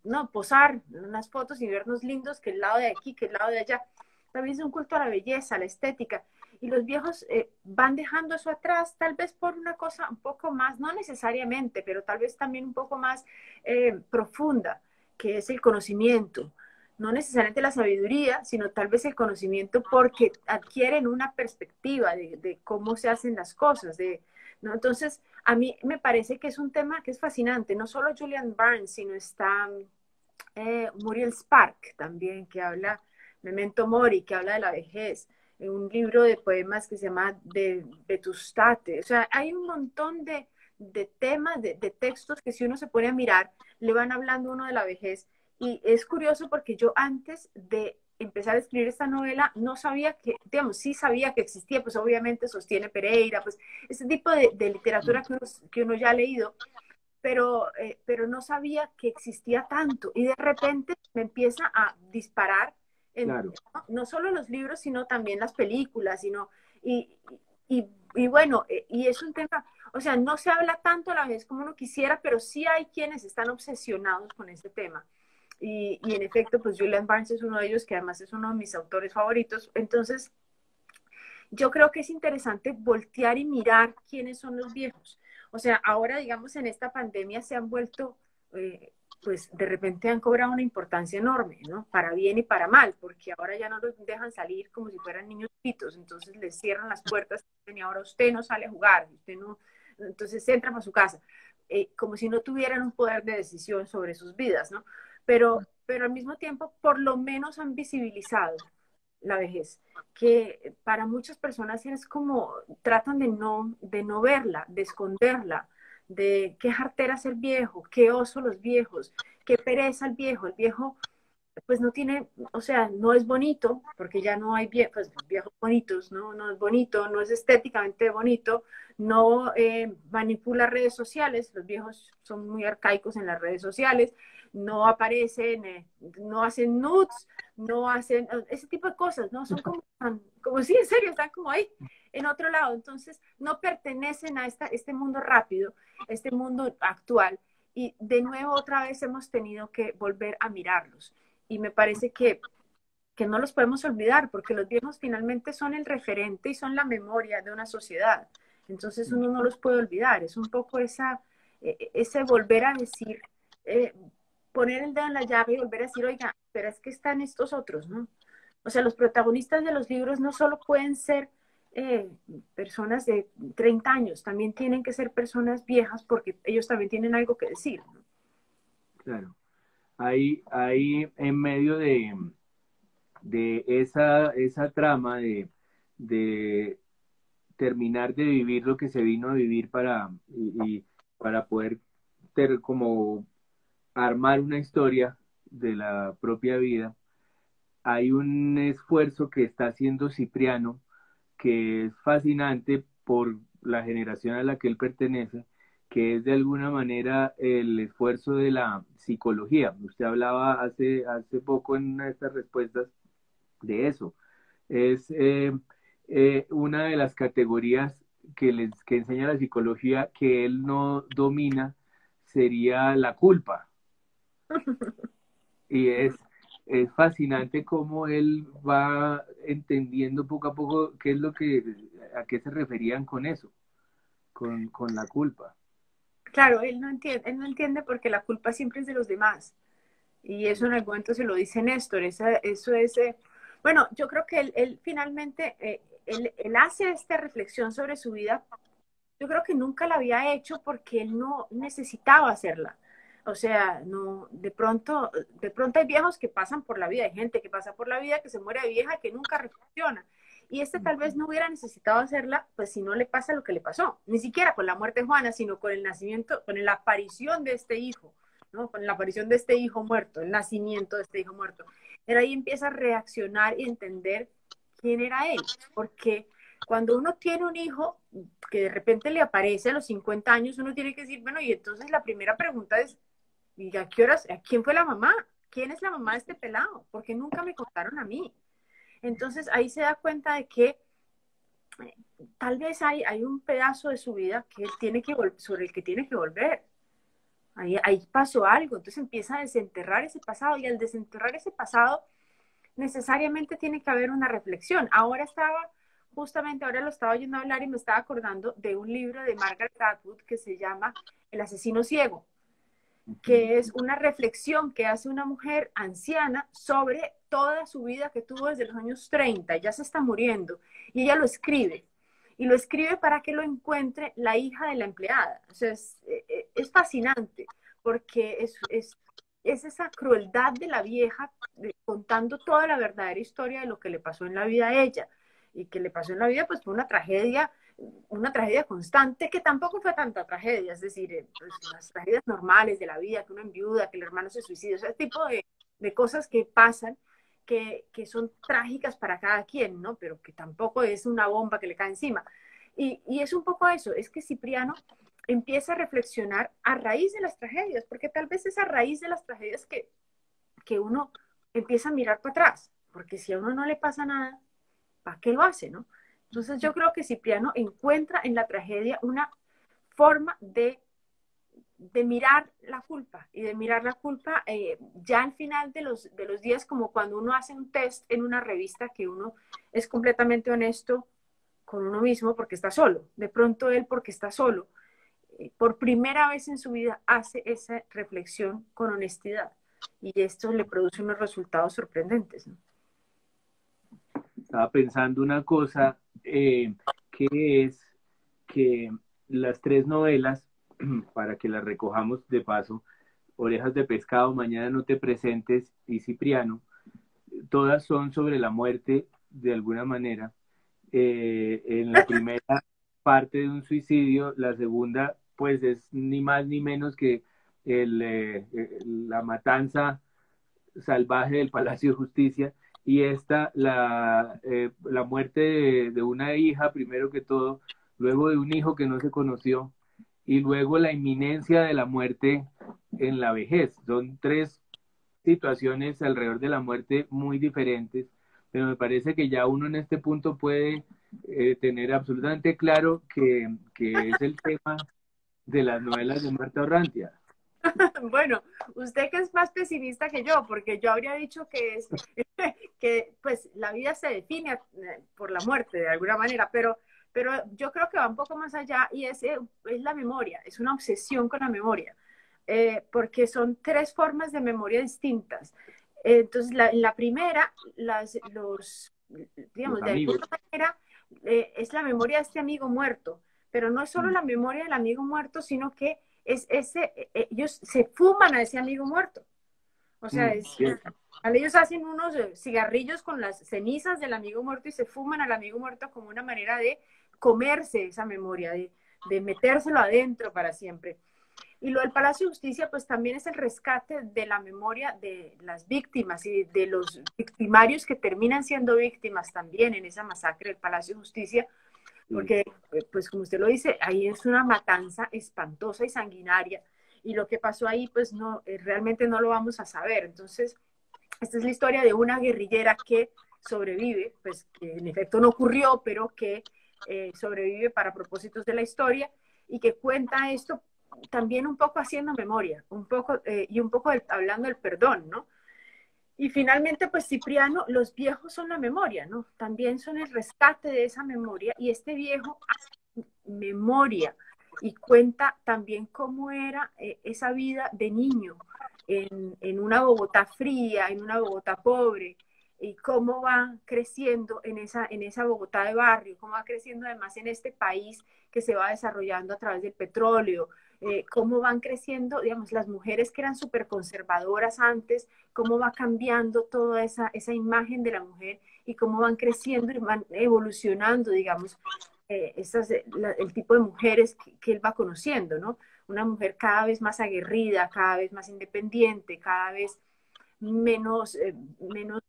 no, posar unas fotos y vernos lindos que el lado de aquí, que el lado de allá? También es un culto a la belleza, a la estética. Y los viejos van dejando eso atrás, tal vez por una cosa un poco más, no necesariamente, pero tal vez también un poco más profunda, que es el conocimiento. No necesariamente la sabiduría, sino tal vez el conocimiento porque adquieren una perspectiva de cómo se hacen las cosas, ¿no? Entonces, a mí me parece que es un tema que es fascinante. No solo Julian Barnes, sino está Muriel Spark también, que habla, Memento Mori, que habla de la vejez. Un libro de poemas que se llama de Vetustate. O sea, hay un montón de temas, de textos que si uno se pone a mirar, le van hablando uno de la vejez. Y es curioso porque yo antes de empezar a escribir esta novela no sabía que, digamos, sí sabía que existía, pues obviamente Sostiene Pereira, pues ese tipo de literatura que uno ya ha leído, pero no sabía que existía tanto. Y de repente me empieza a disparar claro. no solo los libros, sino también las películas, y, y bueno, y es un tema, o sea, no se habla tanto a la vez como uno quisiera, pero sí hay quienes están obsesionados con este tema. Y en efecto, pues Julian Barnes es uno de ellos, que además es uno de mis autores favoritos. Entonces, yo creo que es interesante voltear y mirar quiénes son los viejos. O sea, ahora, digamos, en esta pandemia se han vuelto pues de repente han cobrado una importancia enorme, ¿no? Para bien y para mal, porque ahora ya no los dejan salir como si fueran niños chiquitos, entonces les cierran las puertas y ahora usted no sale a jugar, usted no, entonces entra para su casa, como si no tuvieran un poder de decisión sobre sus vidas, ¿no? Pero al mismo tiempo, por lo menos han visibilizado la vejez, que para muchas personas es como, tratan de no verla, de esconderla, de qué jartera ser viejo, qué oso los viejos, qué pereza el viejo pues no tiene, o sea, no es bonito, porque ya no hay pues, viejos bonitos, ¿no? No es bonito, no es estéticamente bonito, no manipula redes sociales, los viejos son muy arcaicos en las redes sociales, no aparecen, no hacen nudes, no hacen ese tipo de cosas, ¿no? Son como sí, en serio, están como ahí, en otro lado, entonces no pertenecen a este mundo rápido, este mundo actual, y de nuevo otra vez hemos tenido que volver a mirarlos y me parece que no los podemos olvidar, porque los viejos finalmente son el referente y son la memoria de una sociedad. Entonces uno no los puede olvidar, es un poco ese volver a decir, eh, poner el dedo en la llaga y volver a decir, oiga, pero es que están estos otros, ¿no? O sea, los protagonistas de los libros no solo pueden ser eh, personas de 30 años, también tienen que ser personas viejas porque ellos también tienen algo que decir, ¿no? Claro. Ahí en medio de esa trama de terminar de vivir lo que se vino a vivir y para poder como armar una historia de la propia vida, hay un esfuerzo que está haciendo Cipriano que es fascinante por la generación a la que él pertenece, que es de alguna manera el esfuerzo de la psicología. Usted hablaba hace poco en una de estas respuestas de eso. Es una de las categorías que enseña la psicología que él no domina sería la culpa. Y es fascinante cómo él va entendiendo poco a poco qué es a qué se referían con eso, con la culpa. Claro, él no entiende porque la culpa siempre es de los demás. Y eso en algún momento se lo dice Néstor. Eso es, bueno, yo creo que él finalmente, él hace esta reflexión sobre su vida. Yo creo que nunca la había hecho porque él no necesitaba hacerla. O sea, no, de pronto hay viejos que pasan por la vida, hay gente que pasa por la vida, que se muere de vieja, que nunca reflexiona. Y este tal vez no hubiera necesitado hacerla, pues si no le pasa lo que le pasó, ni siquiera con la muerte de Juana, sino con el nacimiento, con la aparición de este hijo, ¿no? Con la aparición de este hijo muerto, el nacimiento de este hijo muerto. Pero ahí empieza a reaccionar y entender quién era él, porque cuando uno tiene un hijo que de repente le aparece a los 50 años, uno tiene que decir, bueno, y entonces la primera pregunta es, ¿y a qué horas, a quién fue la mamá? ¿Quién es la mamá de este pelado? Porque nunca me contaron a mí. Entonces ahí se da cuenta de que tal vez hay un pedazo de su vida que él tiene sobre el que tiene que volver. Ahí pasó algo, entonces empieza a desenterrar ese pasado y al desenterrar ese pasado necesariamente tiene que haber una reflexión. Ahora lo estaba oyendo hablar y me estaba acordando de un libro de Margaret Atwood que se llama El asesino ciego, que es una reflexión que hace una mujer anciana sobre toda su vida que tuvo desde los años 30, ya se está muriendo, y ella lo escribe, y lo escribe para que lo encuentre la hija de la empleada. O sea, es fascinante, porque es esa crueldad de la vieja contando toda la verdadera historia de lo que le pasó en la vida a ella, y que le pasó en la vida pues fue una tragedia constante que tampoco fue tanta tragedia, es decir, pues, las tragedias normales de la vida, que uno enviuda, que el hermano se suicida, ese tipo de cosas que pasan, que son trágicas para cada quien, ¿no? Pero que tampoco es una bomba que le cae encima. Y es un poco eso, es que Cipriano empieza a reflexionar a raíz de las tragedias, porque tal vez es a raíz de las tragedias que uno empieza a mirar para atrás, porque si a uno no le pasa nada, ¿para qué lo hace, no? Entonces yo creo que Cipriano encuentra en la tragedia una forma de mirar la culpa y de mirar la culpa ya al final de los días, como cuando uno hace un test en una revista que uno es completamente honesto con uno mismo porque está solo, de pronto él porque está solo por primera vez en su vida hace esa reflexión con honestidad y esto le produce unos resultados sorprendentes, ¿no? Estaba pensando una cosa, que es que las tres novelas, para que las recojamos de paso, Orejas de Pescado, Mañana no te presentes y Cipriano, todas son sobre la muerte de alguna manera. En la primera parte de un suicidio, la segunda pues es ni más ni menos que la matanza salvaje del Palacio de Justicia, y esta, la muerte de una hija, primero que todo, luego de un hijo que no se conoció, y luego la inminencia de la muerte en la vejez. Son tres situaciones alrededor de la muerte muy diferentes, pero me parece que ya uno en este punto puede tener absolutamente claro que es el tema de las novelas de Marta Orrantia. Bueno, usted que es más pesimista que yo, porque yo habría dicho que es que pues la vida se define por la muerte de alguna manera, pero yo creo que va un poco más allá y es la memoria, es una obsesión con la memoria, porque son tres formas de memoria distintas. Entonces, la primera, Los digamos, de amigos. alguna manera, es la memoria de este amigo muerto, pero no es solo la memoria del amigo muerto, sino que ellos se fuman a ese amigo muerto. O sea, Cierto. ellos hacen unos cigarrillos con las cenizas del amigo muerto y se fuman al amigo muerto como una manera de comerse esa memoria, de metérselo adentro para siempre. Y lo del Palacio de Justicia, pues también es el rescate de la memoria de las víctimas y de los victimarios que terminan siendo víctimas también en esa masacre del Palacio de Justicia, Sí. porque, pues como usted lo dice, ahí es una matanza espantosa y sanguinaria, y lo que pasó ahí, pues no, realmente no lo vamos a saber. Entonces, esta es la historia de una guerrillera que sobrevive, pues que en efecto no ocurrió, pero que sobrevive para propósitos de la historia y que cuenta esto también un poco haciendo memoria, un poco y un poco hablando del perdón, ¿no? Y finalmente, pues Cipriano, los viejos son la memoria, ¿no? También son el rescate de esa memoria y este viejo hace memoria y cuenta también cómo era esa vida de niño en una Bogotá fría, en una Bogotá pobre, y cómo va creciendo en esa Bogotá de barrio, cómo va creciendo además en este país que se va desarrollando a través del petróleo, cómo van creciendo, digamos, las mujeres que eran súper conservadoras antes, cómo va cambiando toda esa imagen de la mujer y cómo van creciendo y van evolucionando, digamos, el tipo de mujeres que él va conociendo, ¿no? Una mujer cada vez más aguerrida, cada vez más independiente, cada vez menos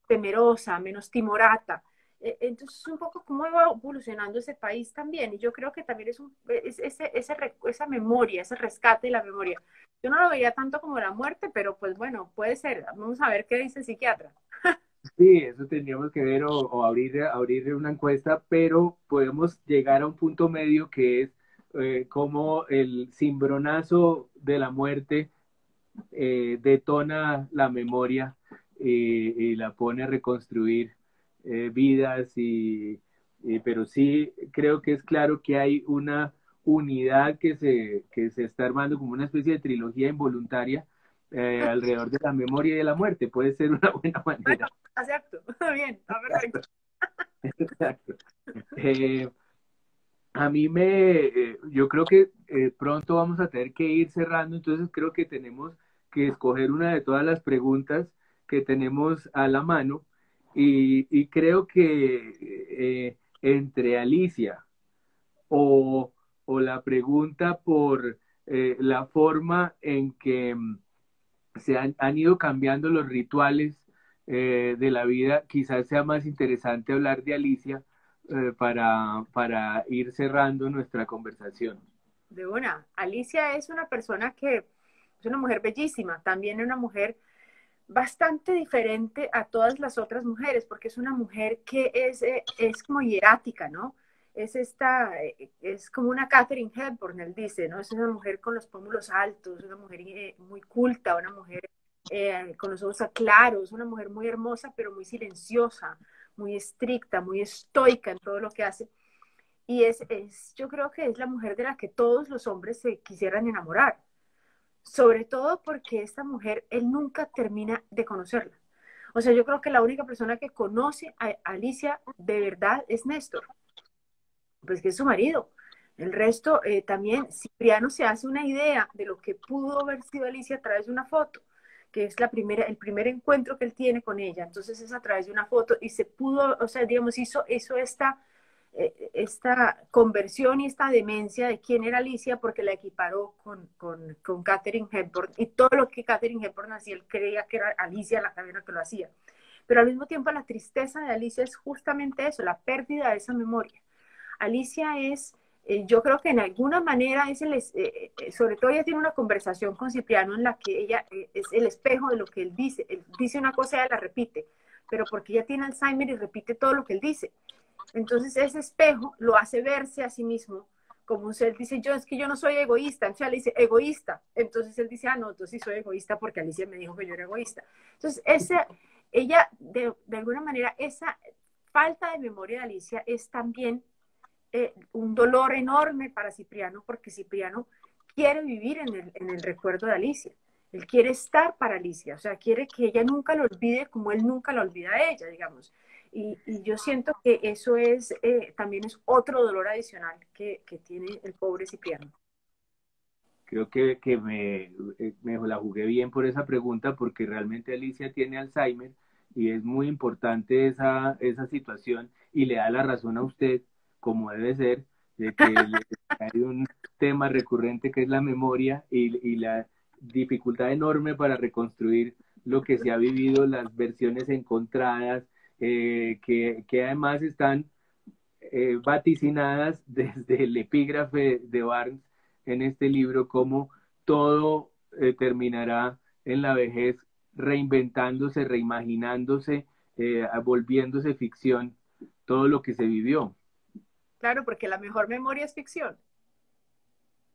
temerosa, menos timorata. Entonces, un poco cómo va evolucionando ese país también. Y yo creo que también esa memoria, ese rescate de la memoria. Yo no lo veía tanto como la muerte, pero pues bueno, puede ser. Vamos a ver qué dice el psiquiatra. Sí, eso tendríamos que ver o abrir una encuesta, pero podemos llegar a un punto medio que es cómo el cimbronazo de la muerte detona la memoria y la pone a reconstruir vidas, pero sí creo que es claro que hay una unidad que se está armando como una especie de trilogía involuntaria alrededor de la memoria y de la muerte. Puede ser una buena Bueno, manera. acepto. Bien, está perfecto. Exacto. Eh, yo creo que pronto vamos a tener que ir cerrando, entonces creo que tenemos que escoger una de todas las preguntas que tenemos a la mano, y creo que entre Alicia o, o la pregunta por la forma en que han ido cambiando los rituales de la vida, quizás sea más interesante hablar de Alicia para ir cerrando nuestra conversación. De una. Alicia es una persona que es una mujer bellísima, también una mujer bastante diferente a todas las otras mujeres, porque es una mujer que es como hierática, ¿no? Es como una Catherine Hepburn, él dice, ¿no? Es una mujer con los pómulos altos, una mujer muy culta, una mujer con los ojos claros, una mujer muy hermosa, pero muy silenciosa, muy estricta, muy estoica en todo lo que hace. y yo creo que es la mujer de la que todos los hombres se quisieran enamorar, sobre todo porque esta mujer, él nunca termina de conocerla. O sea, yo creo que la única persona que conoce a Alicia de verdad es Néstor, pues que es su marido. El resto, también Cipriano se hace una idea de lo que pudo haber sido Alicia a través de una foto, que es el primer encuentro que él tiene con ella. Entonces es a través de una foto y se pudo, o sea, digamos, hizo esta conversión y esta demencia de quién era Alicia porque la equiparó con Katharine Hepburn, y todo lo que Katharine Hepburn hacía, él creía que era Alicia la que lo hacía. Pero al mismo tiempo la tristeza de Alicia es justamente eso, la pérdida de esa memoria. Alicia es, yo creo que en alguna manera sobre todo ella tiene una conversación con Cipriano en la que ella es el espejo de lo que él dice una cosa y ella la repite, pero porque ella tiene Alzheimer y repite todo lo que él dice. Entonces ese espejo lo hace verse a sí mismo como un ser, dice, es que yo no soy egoísta, entonces le dice, egoísta, entonces él dice, no, entonces sí soy egoísta porque Alicia me dijo que yo era egoísta. Entonces ella, de alguna manera, esa falta de memoria de Alicia es también un dolor enorme para Cipriano, porque Cipriano quiere vivir en el recuerdo de Alicia. Él quiere estar para Alicia, o sea, quiere que ella nunca lo olvide como él nunca la olvida a ella, digamos. Y yo siento que eso también es otro dolor adicional que tiene el pobre Cipriano. Creo que me la jugué bien por esa pregunta porque realmente Alicia tiene Alzheimer y es muy importante esa situación y le da la razón a usted, como debe ser, de que hay un tema recurrente que es la memoria y la dificultad enorme para reconstruir lo que se ha vivido, las versiones encontradas, que además están vaticinadas desde el epígrafe de Barnes en este libro, como todo terminará en la vejez reinventándose, reimaginándose, volviéndose ficción, todo lo que se vivió. Claro, porque la mejor memoria es ficción.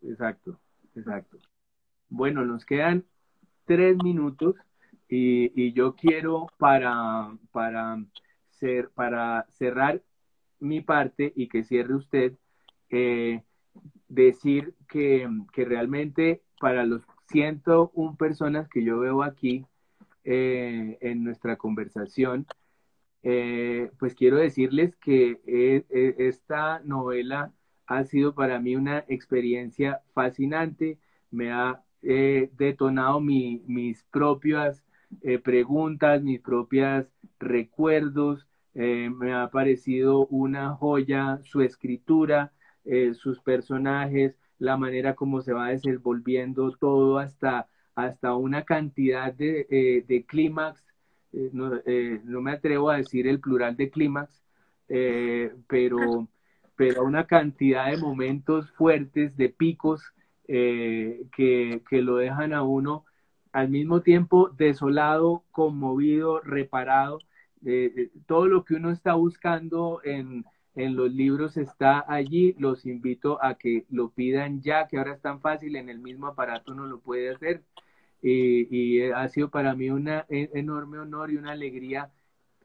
Exacto, exacto. Bueno, nos quedan 3 minutos y yo quiero para cerrar mi parte y que cierre usted, eh, decir que realmente para los 101 personas que yo veo aquí en nuestra conversación, pues quiero decirles que esta novela ha sido para mí una experiencia fascinante, me ha detonado mis propias preguntas, mis propios recuerdos, me ha parecido una joya su escritura, sus personajes, la manera como se va desenvolviendo todo hasta una cantidad de clímax, no me atrevo a decir el plural de clímax, pero una cantidad de momentos fuertes, de picos, que lo dejan a uno al mismo tiempo desolado, conmovido, reparado. Todo lo que uno está buscando en los libros está allí. Los invito a que lo pidan ya, que ahora es tan fácil, en el mismo aparato uno lo puede hacer. Y ha sido para mí un enorme honor y una alegría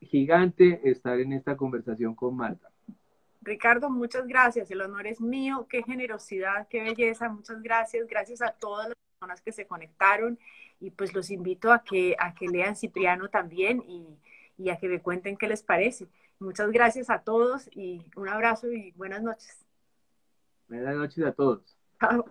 gigante estar en esta conversación con Marta. Ricardo, muchas gracias. El honor es mío. Qué generosidad, qué belleza. Muchas gracias. Gracias a todas las personas que se conectaron y pues los invito a que lean Cipriano también y a que me cuenten qué les parece. Muchas gracias a todos y un abrazo y buenas noches. Buenas noches a todos. Chao.